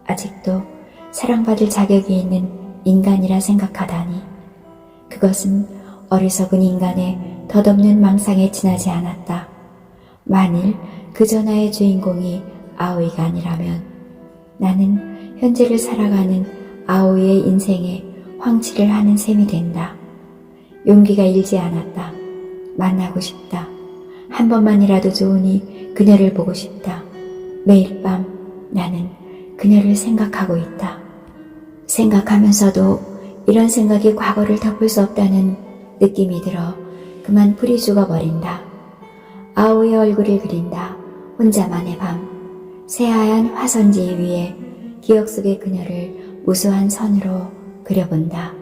Speaker 1: 아직도 사랑받을 자격이 있는 인간이라 생각하다니. 그것은 어리석은 인간의 덧없는 망상에 지나지 않았다. 만일 그 전화의 주인공이 아오이가 아니라면 나는 현재를 살아가는 아오이의 인생에 황치를 하는 셈이 된다. 용기가 일지 않았다. 만나고 싶다. 한 번만이라도 좋으니 그녀를 보고 싶다. 매일 밤 나는 그녀를 생각하고 있다. 생각하면서도 이런 생각이 과거를 덮을 수 없다는 느낌이 들어 그만 풀이 죽어버린다. 아오이의 얼굴을 그린다. 혼자만의 밤. 새하얀 화선지 위에 기억 속의 그녀를 무수한 선으로 그려본다.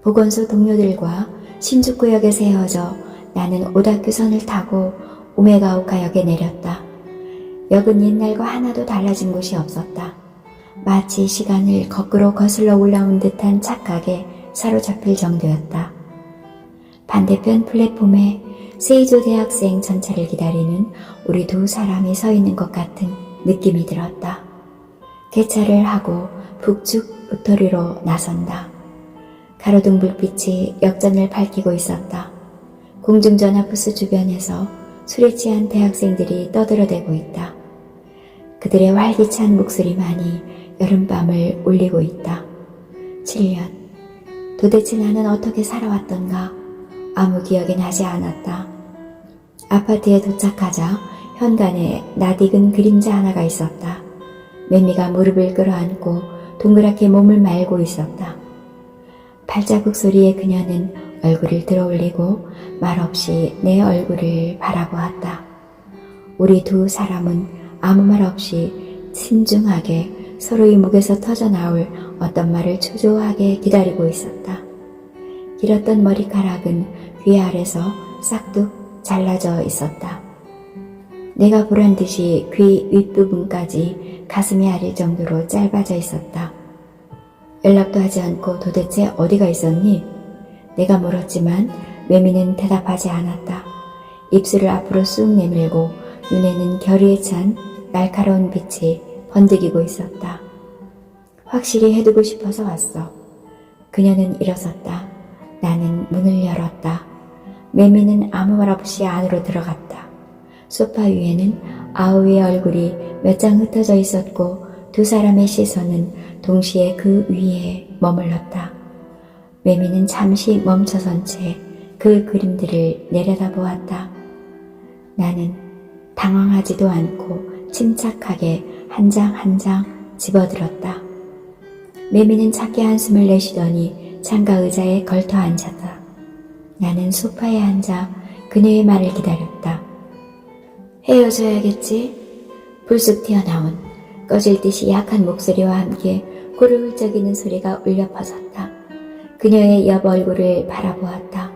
Speaker 1: 보건소 동료들과 신주쿠역에서 헤어져 나는 오다큐선을 타고 우메가오카역에 내렸다. 역은 옛날과 하나도 달라진 곳이 없었다. 마치 시간을 거꾸로 거슬러 올라온 듯한 착각에 사로잡힐 정도였다. 반대편 플랫폼에 세이조 대학생 전차를 기다리는 우리 두 사람이 서 있는 것 같은 느낌이 들었다. 개차를 하고 북측 북토리로 나선다. 가로등 불빛이 역전을 밝히고 있었다. 공중전화 부스 주변에서 술에 취한 대학생들이 떠들어대고 있다. 그들의 활기찬 목소리만이 여름밤을 울리고 있다. 7년. 도대체 나는 어떻게 살아왔던가? 아무 기억이 나지 않았다. 아파트에 도착하자 현관에 낯익은 그림자 하나가 있었다. 매미가 무릎을 끌어안고 동그랗게 몸을 말고 있었다. 발자국 소리에 그녀는 얼굴을 들어올리고 말없이 내 얼굴을 바라보았다. 우리 두 사람은 아무 말 없이 신중하게 서로의 목에서 터져나올 어떤 말을 초조하게 기다리고 있었다. 길었던 머리카락은 귀 아래서 싹둑 잘라져 있었다. 내가 보란 듯이 귀 윗부분까지 가슴이 아릴 정도로 짧아져 있었다. 연락도 하지 않고 도대체 어디가 있었니? 내가 물었지만 매미는 대답하지 않았다. 입술을 앞으로 쑥 내밀고 눈에는 결의에 찬 날카로운 빛이 번득이고 있었다. 확실히 해두고 싶어서 왔어. 그녀는 일어섰다. 나는 문을 열었다. 매미는 아무 말 없이 안으로 들어갔다. 소파 위에는 아오이의 얼굴이 몇 장 흩어져 있었고 두 사람의 시선은 동시에 그 위에 머물렀다. 매미는 잠시 멈춰선 채 그 그림들을 내려다보았다. 나는 당황하지도 않고 침착하게 한 장 한 장 집어들었다. 매미는 작게 한숨을 내쉬더니 창가 의자에 걸터 앉았다. 나는 소파에 앉아 그녀의 말을 기다렸다. 헤어져야겠지? 불쑥 튀어나온 꺼질 듯이 약한 목소리와 함께 코를 훌쩍이는 소리가 울려 퍼졌다. 그녀의 옆 얼굴을 바라보았다.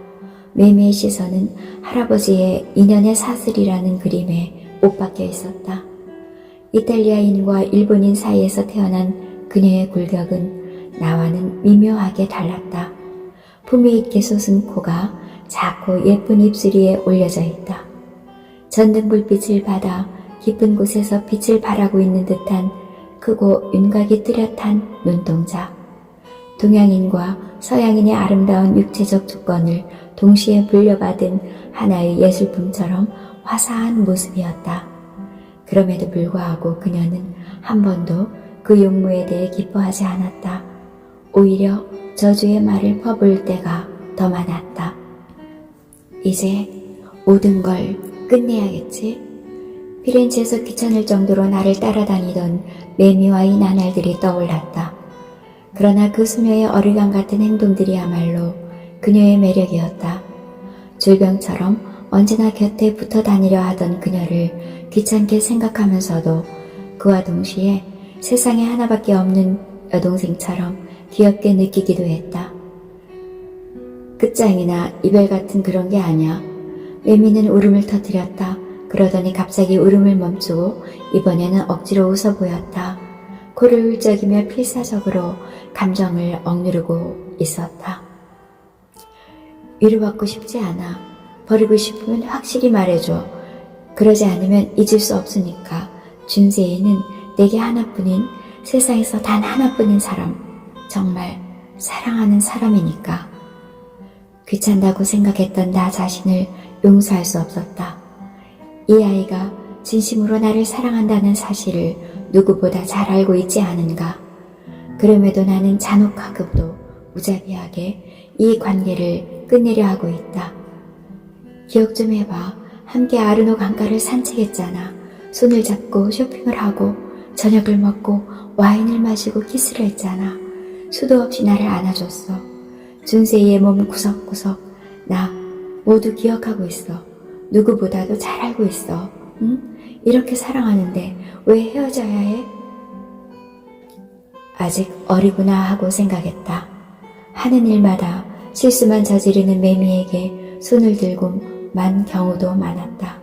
Speaker 1: 매미의 시선은 할아버지의 인연의 사슬이라는 그림에 못 박혀 있었다. 이탈리아인과 일본인 사이에서 태어난 그녀의 굴격은 나와는 미묘하게 달랐다. 품위 있게 솟은 코가 작고 예쁜 입술 위에 올려져 있다. 전등 불빛을 받아 깊은 곳에서 빛을 발하고 있는 듯한 크고 윤곽이 뚜렷한 눈동자. 동양인과 서양인의 아름다운 육체적 조건을 동시에 불려받은 하나의 예술품처럼 화사한 모습이었다. 그럼에도 불구하고 그녀는 한 번도 그 용모에 대해 기뻐하지 않았다. 오히려 저주의 말을 퍼부을 때가 더 많았다. 이제 모든 걸 끝내야겠지? 피렌체에서 귀찮을 정도로 나를 따라다니던 매미와의 나날들이 떠올랐다. 그러나 그 소녀의 어리광 같은 행동들이야말로 그녀의 매력이었다. 줄병처럼 언제나 곁에 붙어 다니려 하던 그녀를 귀찮게 생각하면서도 그와 동시에 세상에 하나밖에 없는 여동생처럼 귀엽게 느끼기도 했다. 끝장이나 이별 같은 그런 게 아니야. 매미는 울음을 터뜨렸다. 그러더니 갑자기 울음을 멈추고 이번에는 억지로 웃어 보였다. 코를 훌쩍이며 필사적으로 감정을 억누르고 있었다. 위로받고 싶지 않아. 버리고 싶으면 확실히 말해줘. 그러지 않으면 잊을 수 없으니까. 준세이는 내게 하나뿐인, 세상에서 단 하나뿐인 사람, 정말 사랑하는 사람이니까. 귀찮다고 생각했던 나 자신을 용서할 수 없었다. 이 아이가 진심으로 나를 사랑한다는 사실을 누구보다 잘 알고 있지 않은가. 그럼에도 나는 잔혹하고도 무자비하게 이 관계를 끝내려 하고 있다. 기억 좀 해봐. 함께 아르노 강가를 산책했잖아. 손을 잡고 쇼핑을 하고 저녁을 먹고 와인을 마시고 키스를 했잖아. 수도 없이 나를 안아줬어. 준세이의 몸 구석구석 나 모두 기억하고 있어. 누구보다도 잘 알고 있어. 응? 이렇게 사랑하는데 왜 헤어져야 해? 아직 어리구나 하고 생각했다. 하는 일마다 실수만 저지르는 매미에게 손을 들고만 경우도 많았다.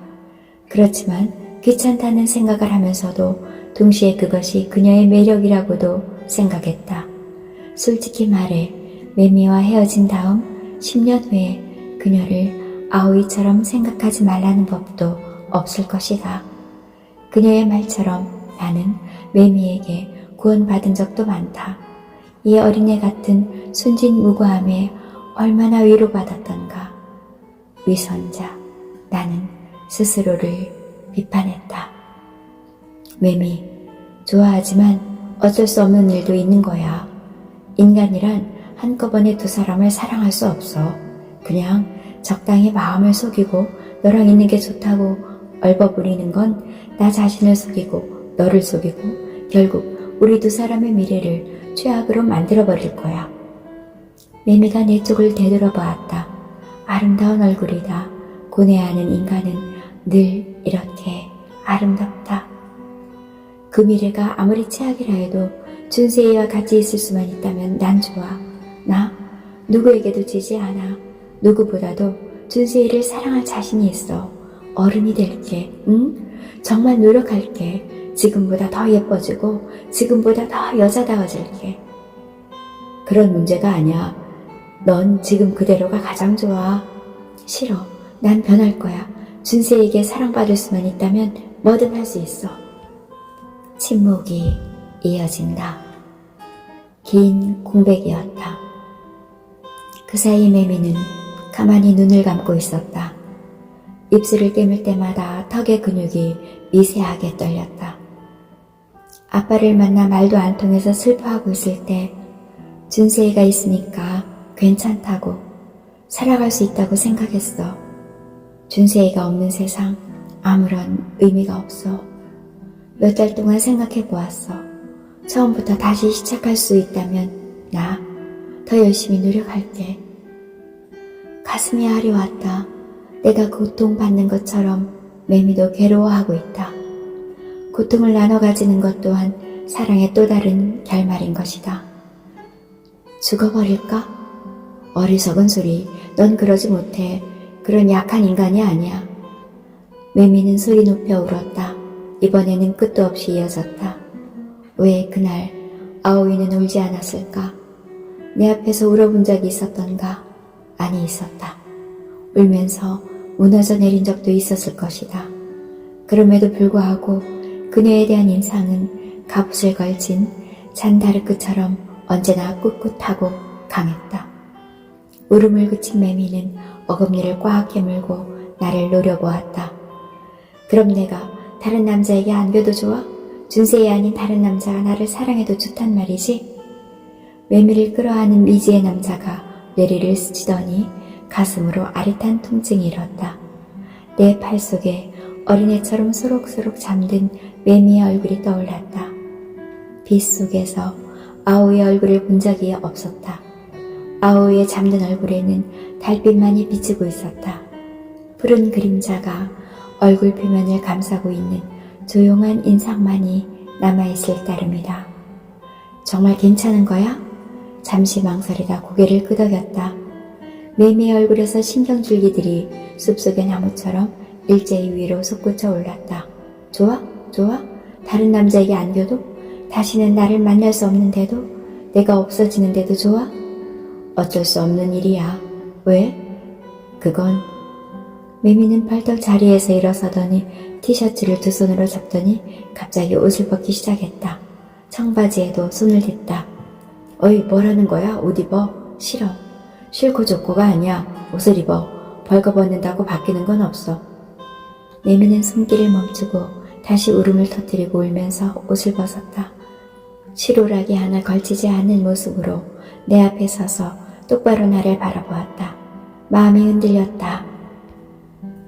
Speaker 1: 그렇지만 귀찮다는 생각을 하면서도 동시에 그것이 그녀의 매력이라고도 생각했다. 솔직히 말해 매미와 헤어진 다음 10년 후에 그녀를 아오이처럼 생각하지 말라는 법도 없을 것이다. 그녀의 말처럼 나는 매미에게 구원받은 적도 많다. 이 어린애 같은 순진무구함에 얼마나 위로받았던가. 위선자, 나는 스스로를 비판했다. 매미, 좋아하지만 어쩔 수 없는 일도 있는 거야. 인간이란 한꺼번에 두 사람을 사랑할 수 없어. 그냥 적당히 마음을 속이고 너랑 있는 게 좋다고 얼버무리는 건 나 자신을 속이고 너를 속이고 결국 우리 두 사람의 미래를 최악으로 만들어버릴 거야. 매미가 내 쪽을 되돌아보았다. 아름다운 얼굴이다. 고뇌하는 인간은 늘 이렇게 아름답다. 그 미래가 아무리 최악이라 해도 준세이와 같이 있을 수만 있다면 난 좋아. 나 누구에게도 지지 않아. 누구보다도 준세이를 사랑할 자신이 있어. 어른이 될게. 응? 정말 노력할게. 지금보다 더 예뻐지고 지금보다 더 여자다워질게. 그런 문제가 아니야. 넌 지금 그대로가 가장 좋아. 싫어. 난 변할 거야. 준세에게 사랑받을 수만 있다면 뭐든 할 수 있어. 침묵이 이어진다. 긴 공백이었다. 그 사이 매미는 가만히 눈을 감고 있었다. 입술을 깨물 때마다 턱의 근육이 미세하게 떨렸다. 아빠를 만나 말도 안 통해서 슬퍼하고 있을 때 준세이가 있으니까 괜찮다고 살아갈 수 있다고 생각했어. 준세이가 없는 세상 아무런 의미가 없어. 몇 달 동안 생각해 보았어. 처음부터 다시 시작할 수 있다면 나 더 열심히 노력할게. 가슴이 아려왔다. 내가 고통받는 것처럼 매미도 괴로워하고 있다. 고통을 나눠 가지는 것 또한 사랑의 또 다른 결말인 것이다. 죽어버릴까? 어리석은 소리. 넌 그러지 못해. 그런 약한 인간이 아니야. 매미는 소리 높여 울었다. 이번에는 끝도 없이 이어졌다. 왜 그날 아오이는 울지 않았을까? 내 앞에서 울어본 적이 있었던가? 아니, 있었다. 울면서 무너져 내린 적도 있었을 것이다. 그럼에도 불구하고 그녀에 대한 인상은 갑옷을 걸친 잔다르크처럼 언제나 꿋꿋하고 강했다. 울음을 그친 매미는 어금니를 꽉 깨물고 나를 노려보았다. 그럼 내가 다른 남자에게 안겨도 좋아? 준세이 아닌 다른 남자가 나를 사랑해도 좋단 말이지? 매미를 끌어안은 미지의 남자가 뇌리를 스치더니 가슴으로 아릿한 통증이 일었다. 내 팔 속에 어린애처럼 소록소록 잠든 매미의 얼굴이 떠올랐다. 빛 속에서 아오이의 얼굴을 본 적이 없었다. 아오이의 잠든 얼굴에는 달빛만이 비치고 있었다. 푸른 그림자가 얼굴 표면을 감싸고 있는 조용한 인상만이 남아있을 따름이다. 정말 괜찮은 거야? 잠시 망설이다 고개를 끄덕였다. 매미의 얼굴에서 신경줄기들이 숲속의 나무처럼 일제히 위로 솟구쳐 올랐다. 좋아? 좋아? 다른 남자에게 안겨도? 다시는 나를 만날 수 없는데도? 내가 없어지는데도 좋아? 어쩔 수 없는 일이야. 왜? 그건... 매미는 벌떡 자리에서 일어서더니 티셔츠를 두 손으로 잡더니 갑자기 옷을 벗기 시작했다. 청바지에도 손을 댔다. 어이, 뭐라는 거야? 옷 입어? 싫어. 싫고 좋고가 아니야. 옷을 입어. 벌거벗는다고 바뀌는 건 없어. 매미는 손길을 멈추고 다시 울음을 터뜨리고 울면서 옷을 벗었다. 실오라기 하나 걸치지 않는 모습으로 내 앞에 서서 똑바로 나를 바라보았다. 마음이 흔들렸다.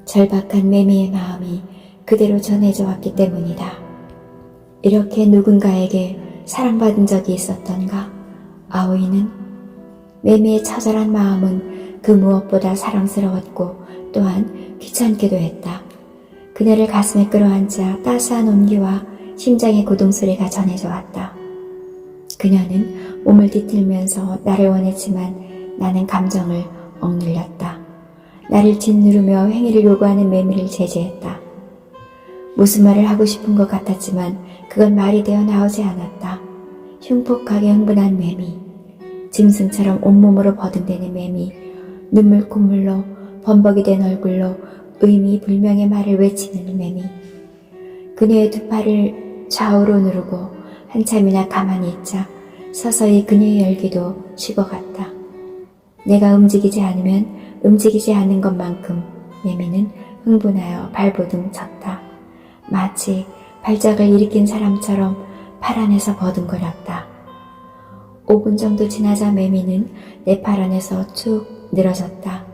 Speaker 1: 절박한 매미의 마음이 그대로 전해져 왔기 때문이다. 이렇게 누군가에게 사랑받은 적이 있었던가? 아오이는? 매미의 처절한 마음은 그 무엇보다 사랑스러웠고 또한 귀찮기도 했다. 그녀를 가슴에 끌어안자 따스한 온기와 심장의 고동소리가 전해져 왔다. 그녀는 몸을 뒤틀면서 나를 원했지만 나는 감정을 억눌렸다. 나를 짓누르며 행위를 요구하는 매미를 제지했다. 무슨 말을 하고 싶은 것 같았지만 그건 말이 되어 나오지 않았다. 흉폭하게 흥분한 매미, 짐승처럼 온몸으로 버둥대는 매미, 눈물 콧물로 범벅이 된 얼굴로 의미 불명의 말을 외치는 매미. 그녀의 두 팔을 좌우로 누르고 한참이나 가만히 있자 서서히 그녀의 열기도 식어갔다. 내가 움직이지 않으면 움직이지 않는 것만큼 매미는 흥분하여 발버둥 쳤다. 마치 발작을 일으킨 사람처럼 팔 안에서 버둥거렸다. 5분 정도 지나자 매미는 내 팔 안에서 쭉 늘어졌다.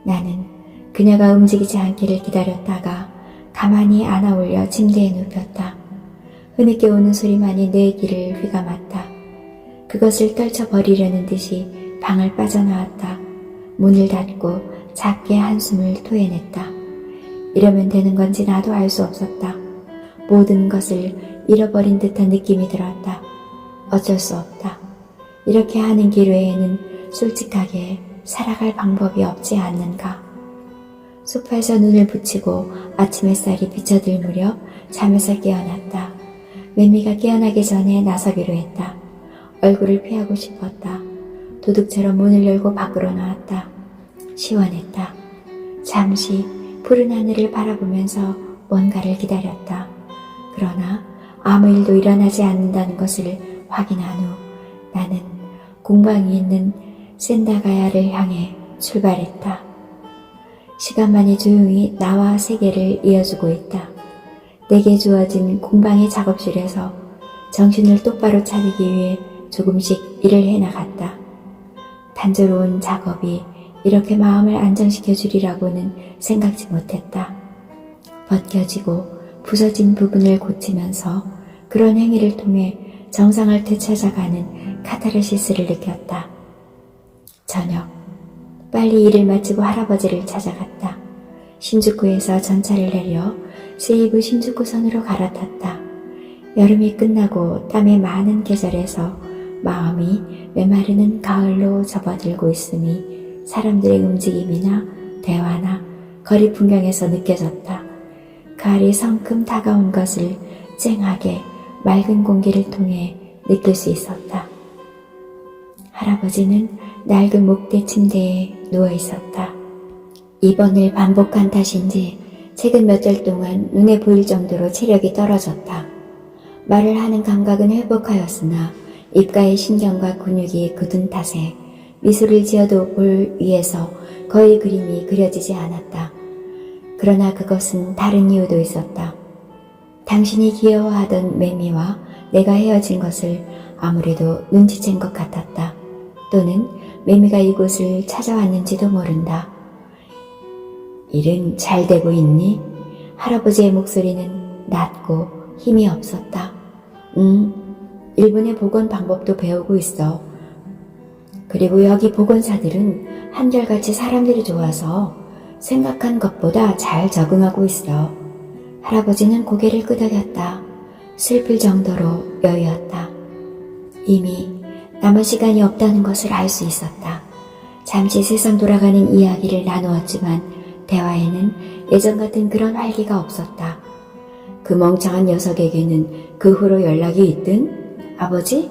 Speaker 1: 나는 그녀가 움직이지 않기를 기다렸다가 가만히 안아올려 침대에 눕혔다. 흐느껴 오는 소리만이 내 귀를 휘감았다. 그것을 떨쳐버리려는 듯이 방을 빠져나왔다. 문을 닫고 작게 한숨을 토해냈다. 이러면 되는 건지 나도 알 수 없었다. 모든 것을 잃어버린 듯한 느낌이 들었다. 어쩔 수 없다. 이렇게 하는 길 외에는 솔직하게 살아갈 방법이 없지 않는가. 소파에서 눈을 붙이고 아침 햇살이 비쳐들 무렵 잠에서 깨어났다. 매미가 깨어나기 전에 나서기로 했다. 얼굴을 피하고 싶었다. 도둑처럼 문을 열고 밖으로 나왔다. 시원했다. 잠시 푸른 하늘을 바라보면서 뭔가를 기다렸다. 그러나 아무 일도 일어나지 않는다는 것을 확인한 후 나는 공방이 있는 센다가야를 향해 출발했다. 시간만이 조용히 나와 세계를 이어주고 있다. 내게 주어진 공방의 작업실에서 정신을 똑바로 차리기 위해 조금씩 일을 해나갔다. 단조로운 작업이 이렇게 마음을 안정시켜 주리라고는 생각지 못했다. 벗겨지고 부서진 부분을 고치면서 그런 행위를 통해 정상을 되찾아가는 카타르시스를 느꼈다. 저녁, 빨리 일을 마치고 할아버지를 찾아갔다. 신주쿠에서 전차를 내려 세이부 신주쿠선으로 갈아탔다. 여름이 끝나고 땀의 많은 계절에서 마음이 메마르는 가을로 접어들고 있음이 사람들의 움직임이나 대화나 거리 풍경에서 느껴졌다. 가을이 성큼 다가온 것을 쨍하게 맑은 공기를 통해 느낄 수 있었다. 할아버지는 낡은 목대 침대에 누워 있었다. 입원을 반복한 탓인지 최근 몇 달 동안 눈에 보일 정도로 체력이 떨어졌다. 말을 하는 감각은 회복하였으나 입가의 신경과 근육이 굳은 탓에 미소를 지어도 볼 위에서 거의 그림이 그려지지 않았다. 그러나 그것은 다른 이유도 있었다. 당신이 귀여워하던 매미와 내가 헤어진 것을 아무래도 눈치챈 것 같았다. 또는 매미가 이곳을 찾아왔는지도 모른다. 일은 잘 되고 있니? 할아버지의 목소리는 낮고 힘이 없었다. 일본의 복원 방법도 배우고 있어. 그리고 여기 복원사들은 한결같이 사람들이 좋아서 생각한 것보다 잘 적응하고 있어. 할아버지는 고개를 끄덕였다. 슬플 정도로 여유였다. 이미 남은 시간이 없다는 것을 알 수 있었다. 잠시 세상 돌아가는 이야기를 나누었지만 대화에는 예전 같은 그런 활기가 없었다. 그 멍청한 녀석에게는 그 후로 연락이 있든? 아버지?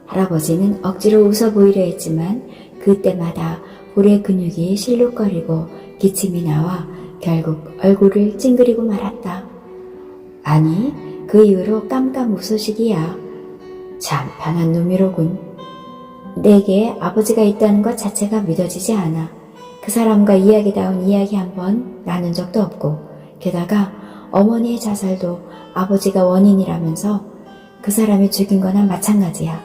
Speaker 1: 할아버지는 억지로 웃어 보이려 했지만 그때마다 볼의 근육이 실룩거리고 기침이 나와 결국 얼굴을 찡그리고 말았다. 아니, 그 이후로 깜깜무소식이야. 참 편한 놈이로군. 내게 아버지가 있다는 것 자체가 믿어지지 않아. 그 사람과 이야기다운 이야기 한 번 나눈 적도 없고 게다가 어머니의 자살도 아버지가 원인이라면서 그 사람이 죽인 거나 마찬가지야.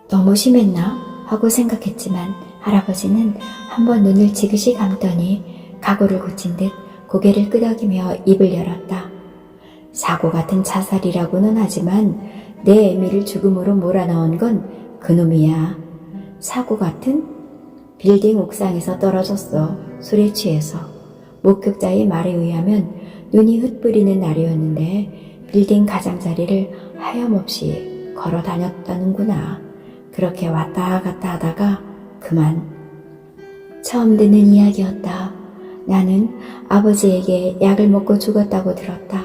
Speaker 1: 너무 심했나? 하고 생각했지만 할아버지는 한번 눈을 지그시 감더니 각오를 굳힌 듯 고개를 끄덕이며 입을 열었다. 사고 같은 자살이라고는 하지만 내 애미를 죽음으로 몰아넣은 건 그놈이야. 사고 같은? 빌딩 옥상에서 떨어졌어. 술에 취해서. 목격자의 말에 의하면 눈이 흩뿌리는 날이었는데 빌딩 가장자리를 하염없이 걸어 다녔다는구나. 그렇게 왔다 갔다 하다가 그만. 처음 듣는 이야기였다. 나는 아버지에게 약을 먹고 죽었다고 들었다.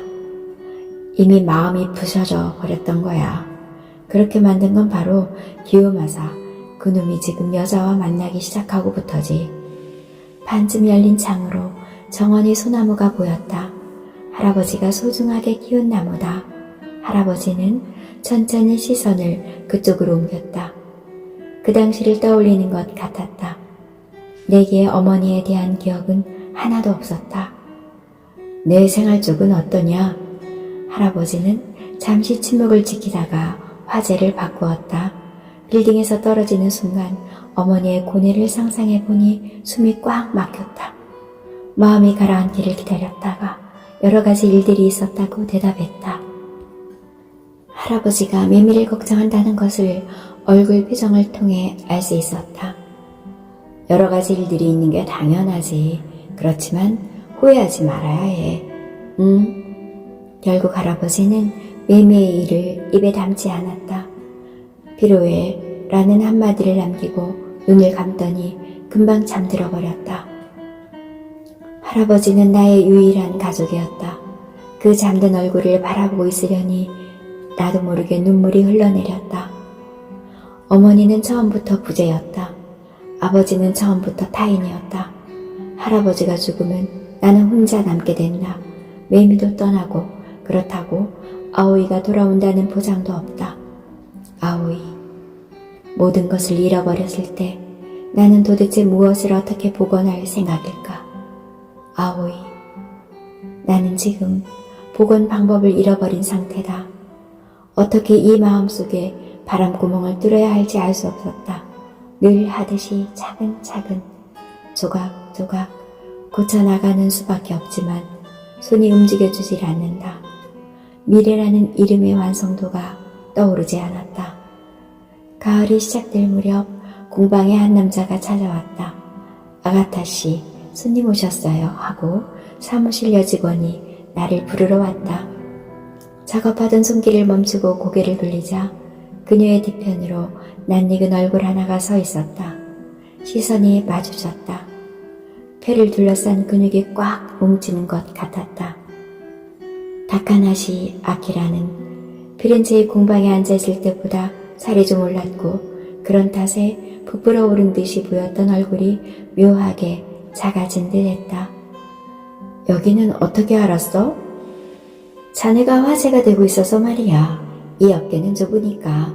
Speaker 1: 이미 마음이 부서져 버렸던 거야. 그렇게 만든 건 바로 기요마사, 그놈이 지금 여자와 만나기 시작하고부터지. 반쯤 열린 창으로 정원의 소나무가 보였다. 할아버지가 소중하게 키운 나무다. 할아버지는 천천히 시선을 그쪽으로 옮겼다. 그 당시를 떠올리는 것 같았다. 내게 어머니에 대한 기억은 하나도 없었다. 내 생활 쪽은 어떠냐? 할아버지는 잠시 침묵을 지키다가 화제를 바꾸었다. 빌딩에서 떨어지는 순간 어머니의 고뇌를 상상해 보니 숨이 꽉 막혔다. 마음이 가라앉기를 기다렸다가 여러 가지 일들이 있었다고 대답했다. 할아버지가 매미를 걱정한다는 것을 얼굴 표정을 통해 알 수 있었다. 여러 가지 일들이 있는 게 당연하지. 그렇지만 후회하지 말아야 해. 결국 할아버지는 매미의 일을 입에 담지 않았다. 필요해 라는 한마디를 남기고 눈을 감더니 금방 잠들어 버렸다. 할아버지는 나의 유일한 가족이었다. 그 잠든 얼굴을 바라보고 있으려니 나도 모르게 눈물이 흘러내렸다. 어머니는 처음부터 부재였다. 아버지는 처음부터 타인이었다. 할아버지가 죽으면 나는 혼자 남게 된다. 매미도 떠나고 그렇다고 아오이가 돌아온다는 보장도 없다. 아오이. 모든 것을 잃어버렸을 때 나는 도대체 무엇을 어떻게 복원할 생각일까? 아오이. 나는 지금 복원 방법을 잃어버린 상태다. 어떻게 이 마음속에 바람구멍을 뚫어야 할지 알 수 없었다. 늘 하듯이 차근차근 조각조각 고쳐나가는 수밖에 없지만 손이 움직여주질 않는다. 미래라는 이름의 완성도가 떠오르지 않았다. 가을이 시작될 무렵 공방에 한 남자가 찾아왔다. 아가타 씨, 손님 오셨어요 하고 사무실 여직원이 나를 부르러 왔다. 작업하던 손길을 멈추고 고개를 돌리자 그녀의 뒤편으로 낯익은 얼굴 하나가 서 있었다. 시선이 마주쳤다. 폐를 둘러싼 근육이 꽉 뭉치는 것 같았다. 다카나시 아키라는 피렌체의 공방에 앉아있을 때보다 살이 좀 올랐고 그런 탓에 부풀어 오른 듯이 보였던 얼굴이 묘하게 작아진 듯 했다. 여기는 어떻게 알았어? 자네가 화재가 되고 있어서 말이야. 이 어깨는 좁으니까.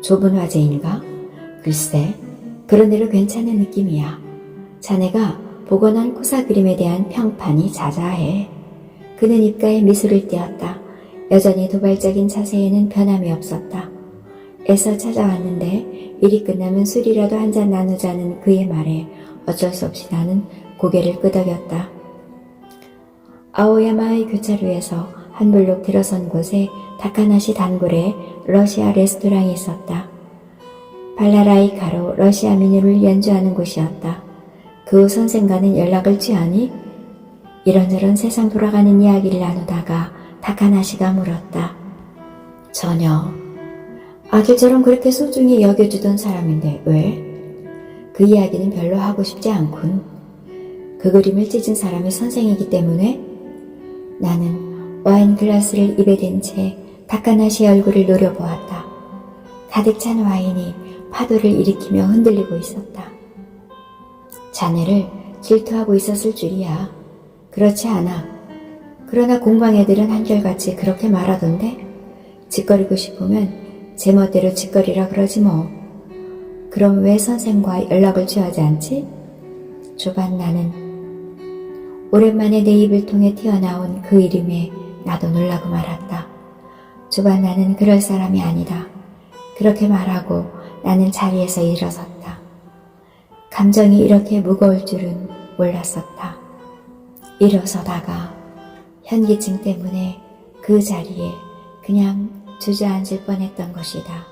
Speaker 1: 좁은 화재인가? 글쎄, 그런 대로 괜찮은 느낌이야. 자네가 복원한 코사 그림에 대한 평판이 자자해. 그는 입가에 미소를 띄었다. 여전히 도발적인 자세에는 변함이 없었다. 애써 찾아왔는데 일이 끝나면 술이라도 한잔 나누자는 그의 말에 어쩔 수 없이 나는 고개를 끄덕였다. 아오야마의 교차로에서 한 블록 들어선 곳에 다카나시 단골에 러시아 레스토랑이 있었다. 발라라이카로 러시아 민요를 연주하는 곳이었다. 그 후 선생과는 연락을 취하니 이런저런 세상 돌아가는 이야기를 나누다가 다카나시가 물었다. 전혀. 아들처럼 그렇게 소중히 여겨주던 사람인데 왜? 그 이야기는 별로 하고 싶지 않군. 그 그림을 찢은 사람이 선생이기 때문에 나는 와인 글라스를 입에 댄 채 다카나시의 얼굴을 노려보았다. 가득 찬 와인이 파도를 일으키며 흔들리고 있었다. 자네를 질투하고 있었을 줄이야. 그렇지 않아. 그러나 공방 애들은 한결같이 그렇게 말하던데 짓거리고 싶으면 제 멋대로 짓거리라 그러지 뭐. 그럼 왜 선생과 연락을 취하지 않지? 조반 나는 오랜만에 내 입을 통해 튀어나온 그 이름에 나도 놀라고 말았다. 조반 나는 그럴 사람이 아니다. 그렇게 말하고 나는 자리에서 일어섰다. 감정이 이렇게 무거울 줄은 몰랐었다. 일어서다가 현기증 때문에 그 자리에 그냥 주저앉을 뻔했던 것이다.